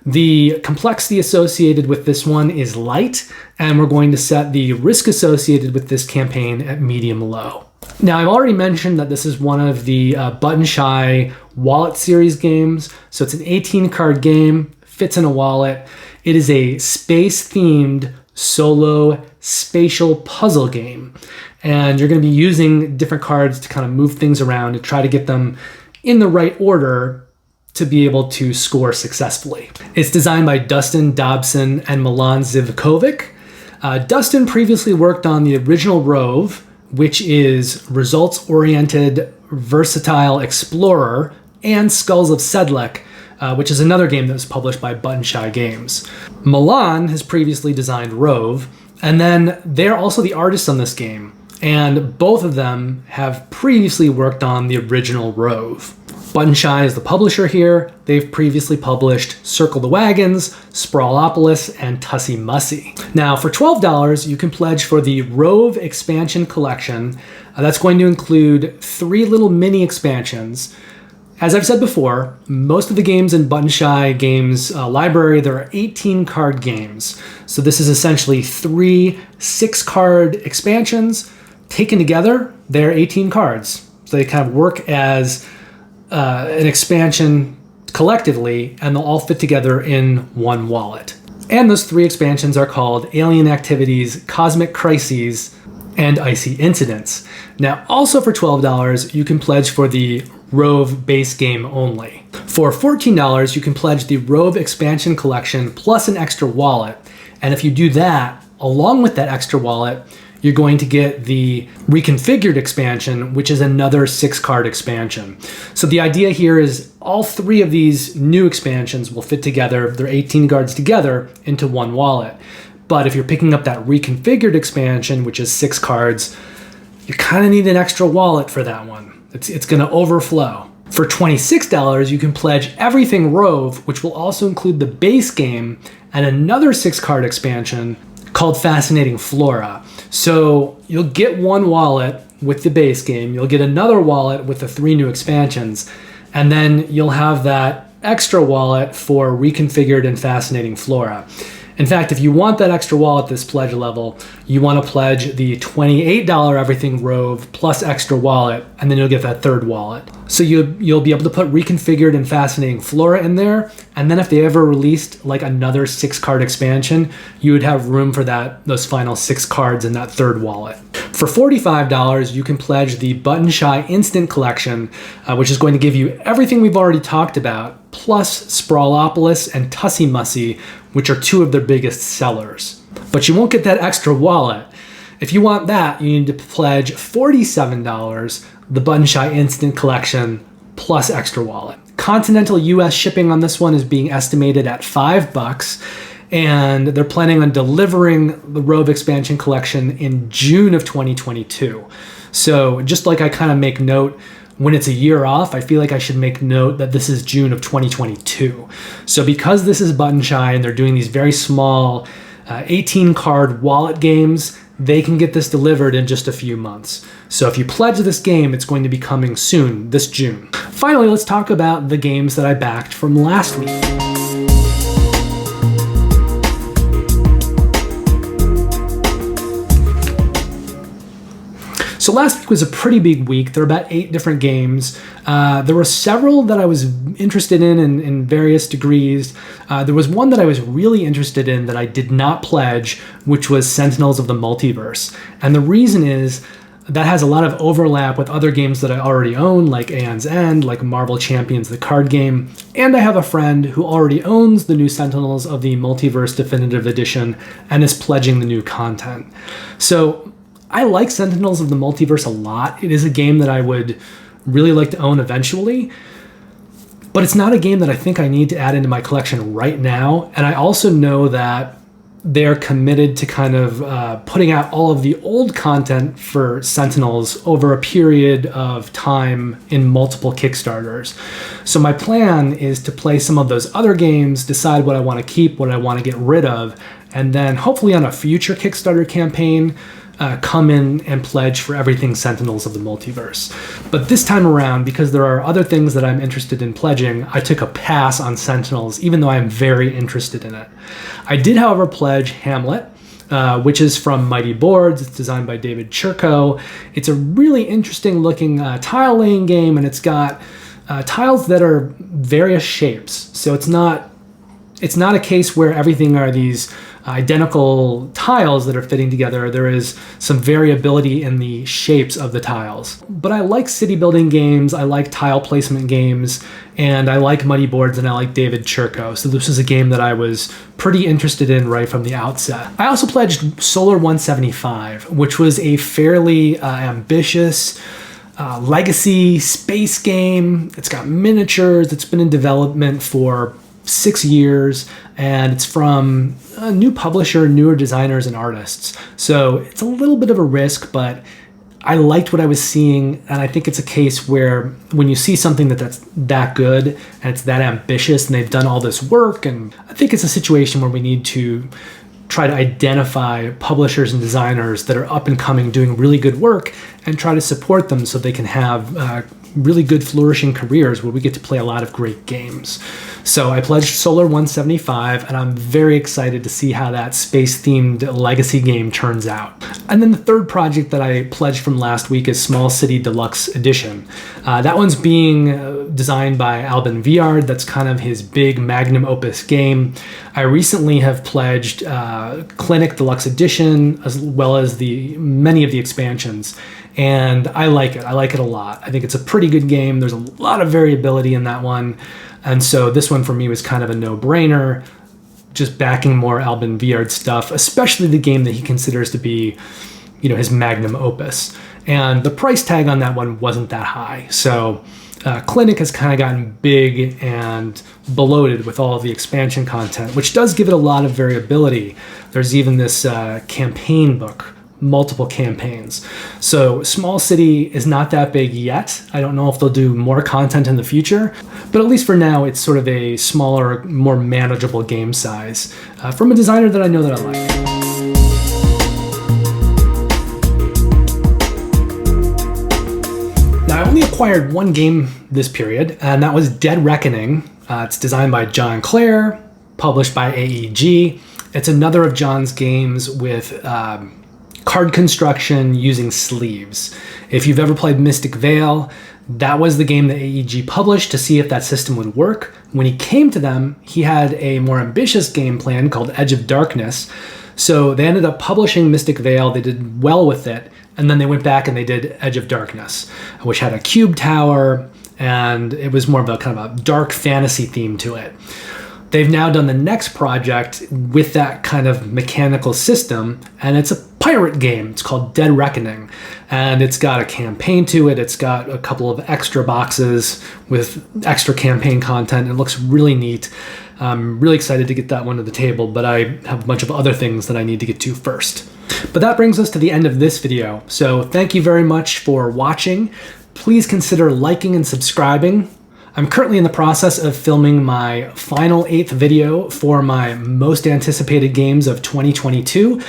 The complexity associated with this one is light, and we're going to set the risk associated with this campaign at medium-low. Now, I've already mentioned that this is one of the Button Shy Wallet Series games. So it's an 18-card game, fits in a wallet. It is a space-themed solo spatial puzzle game. And you're going to be using different cards to kind of move things around to try to get them in the right order to be able to score successfully. It's designed by Dustin Dobson and Milan Zivkovic. Dustin previously worked on the original ROVE, which is results-oriented, versatile explorer, and Skulls of Sedlec, which is another game that was published by Button Shy Games. Milan has previously designed ROVE, and then they're also the artists on this game, and both of them have previously worked on the original ROVE. Button Shy is the publisher here. They've previously published Circle the Wagons, Sprawlopolis, and Tussie Mussie. Now, for $12, you can pledge for the ROVE expansion collection. That's going to include 3 little mini expansions. As I've said before, most of the games in Button Shy Games library, there are 18 card games. So this is essentially 3 6-card expansions. Taken together, they're 18 cards. So they kind of work as an expansion collectively, and they'll all fit together in one wallet. And those 3 expansions are called Alien Activities, Cosmic Crises, and Icy Incidents. Now, also for $12, you can pledge for the ROVE base game only. For $14, you can pledge the ROVE expansion collection plus an extra wallet. And if you do that, along with that extra wallet, you're going to get the reconfigured expansion, which is another 6-card expansion. So the idea here is all 3 of these new expansions will fit together, they're 18 cards together, into one wallet. But if you're picking up that reconfigured expansion, which is 6 cards, you kind of need an extra wallet for that one. It's going to overflow. For $26, you can pledge everything ROVE, which will also include the base game and another 6-card expansion called Fascinating Flora. So you'll get one wallet with the base game, you'll get another wallet with the 3 new expansions, and then you'll have that extra wallet for Reconfigured and Fascinating Flora. In fact, if you want that extra wallet at this pledge level, you want to pledge the $28 everything ROVE plus extra wallet, and then you'll get that 3rd wallet. So you'll be able to put Reconfigured and Fascinating Flora in there, and then if they ever released like another 6-card expansion, you would have room for those final 6 cards in that 3rd wallet. For $45, you can pledge the Button Shy Instant Collection, which is going to give you everything we've already talked about, plus Sprawlopolis and Tussie Mussie, which are 2 of their biggest sellers. But you won't get that extra wallet. If you want that, you need to pledge $47, the Button Shy Instant Collection, plus extra wallet. Continental US shipping on this one is being estimated at $5, and they're planning on delivering the ROVE expansion collection in June of 2022. So just like I kind of make note when it's a year off, I feel like I should make note that this is June of 2022. So because this is Button Shy and they're doing these very small 18-card wallet games, they can get this delivered in just a few months. So if you pledge this game, it's going to be coming soon, this June. Finally, let's talk about the games that I backed from last week. So last week was a pretty big week. There were about 8 different games. There were several that I was interested in various degrees. There was one that I was really interested in that I did not pledge, which was Sentinels of the Multiverse. And the reason is that has a lot of overlap with other games that I already own, like Aeon's End, like Marvel Champions, the card game. And I have a friend who already owns the new Sentinels of the Multiverse Definitive Edition and is pledging the new content. So I like Sentinels of the Multiverse a lot. It is a game that I would really like to own eventually, but it's not a game that I think I need to add into my collection right now. And I also know that they're committed to kind of putting out all of the old content for Sentinels over a period of time in multiple Kickstarters. So my plan is to play some of those other games, decide what I want to keep, what I want to get rid of, and then hopefully on a future Kickstarter campaign, come in and pledge for everything Sentinels of the Multiverse. But this time around, because there are other things that I'm interested in pledging, I took a pass on Sentinels, even though I'm very interested in it. I did, however, pledge Hamlet, which is from Mighty Boards. It's designed by David Churko. It's a really interesting looking tile laying game, and it's got tiles that are various shapes. So it's not a case where everything are these identical tiles that are fitting together. There is some variability in the shapes of the tiles. But I like city building games, I like tile placement games, and I like Mighty Boards, and I like David Churko. So this is a game that I was pretty interested in right from the outset. I also pledged Solar 175, which was a fairly ambitious legacy space game. It's got miniatures, it's been in development for 6 years, and it's from a new publisher, newer designers and artists. So it's a little bit of a risk, but I liked what I was seeing, and I think it's a case where when you see something that's that good and it's that ambitious and they've done all this work, and I think it's a situation where we need to try to identify publishers and designers that are up and coming doing really good work and try to support them so they can have really good flourishing careers where we get to play a lot of great games. So I pledged Solar 175, and I'm very excited to see how that space-themed legacy game turns out. And then the third project that I pledged from last week is Small City Deluxe Edition. That one's being designed by Albin Viard. That's kind of his big magnum opus game. I recently have pledged Clinic Deluxe Edition, as well as many of the expansions. And I like it. I like it a lot. I think it's a pretty good game. There's a lot of variability in that one. And so this one for me was kind of a no-brainer, just backing more Albin Viard stuff, especially the game that he considers to be, his magnum opus. And the price tag on that one wasn't that high. So Clinic has kind of gotten big and bloated with all of the expansion content, which does give it a lot of variability. There's even this campaign book, multiple campaigns. So Small City is not that big yet. I don't know if they'll do more content in the future, but at least for now, it's sort of a smaller, more manageable game size from a designer that I know that I like. Now, I only acquired one game this period, and that was Dead Reckoning. It's designed by John Clare, published by AEG. It's another of John's games with card construction using sleeves. If you've ever played Mystic Vale, that was the game that AEG published to see if that system would work. When he came to them, he had a more ambitious game plan called Edge of Darkness. So they ended up publishing Mystic Vale, they did well with it, and then they went back and they did Edge of Darkness, which had a cube tower, and it was more of a kind of a dark fantasy theme to it. They've now done the next project with that kind of mechanical system, and it's a pirate game. It's called Dead Reckoning, and it's got a campaign to it. It's got a couple of extra boxes with extra campaign content. It looks really neat. I'm really excited to get that one to the table, but I have a bunch of other things that I need to get to first. But that brings us to the end of this video. So thank you very much for watching. Please consider liking and subscribing. I'm currently in the process of filming my final 8th video for my most anticipated games of 2022.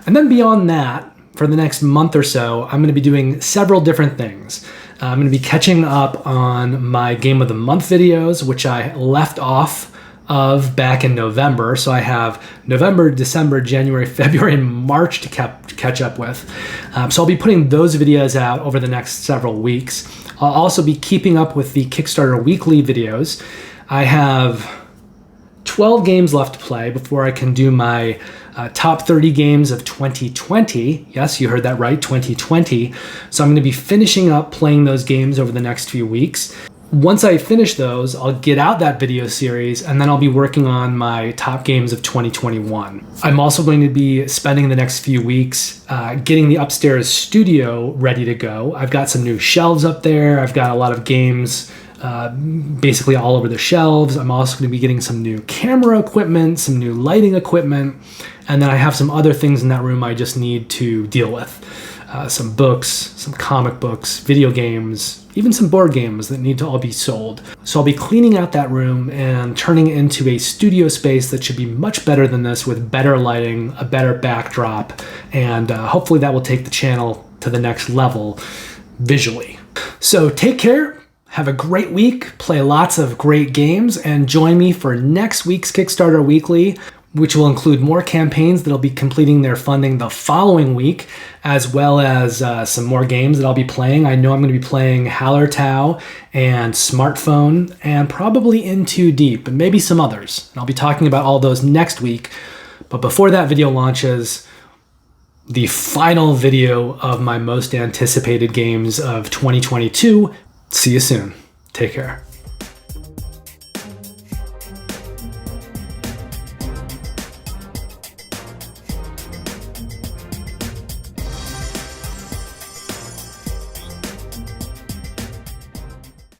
And then beyond that, for the next month or so, I'm going to be doing several different things. I'm going to be catching up on my Game of the Month videos, which I left off of back in November. So I have November, December, January, February, and March to catch up with. So I'll be putting those videos out over the next several weeks. I'll also be keeping up with the Kickstarter weekly videos. I have 12 games left to play before I can do my top 30 games of 2020. Yes, you heard that right, 2020. So I'm going to be finishing up playing those games over the next few weeks. Once I finish those, I'll get out that video series, and then I'll be working on my top games of 2021. I'm also going to be spending the next few weeks getting the upstairs studio ready to go. I've got some new shelves up there. I've got a lot of games basically all over the shelves. I'm also going to be getting some new camera equipment, some new lighting equipment, and then I have some other things in that room I just need to deal with. Some books, some comic books, video games, even some board games that need to all be sold. So I'll be cleaning out that room and turning it into a studio space that should be much better than this, with better lighting, a better backdrop, and hopefully that will take the channel to the next level visually. So take care, have a great week, play lots of great games, and join me for next week's Kickstarter Weekly, which will include more campaigns that'll be completing their funding the following week, as well as some more games that I'll be playing. I know I'm going to be playing Hallertau and Smartphone, and probably In Too Deep, and maybe some others. And I'll be talking about all those next week. But before that video launches, the final video of my most anticipated games of 2022. See you soon. Take care.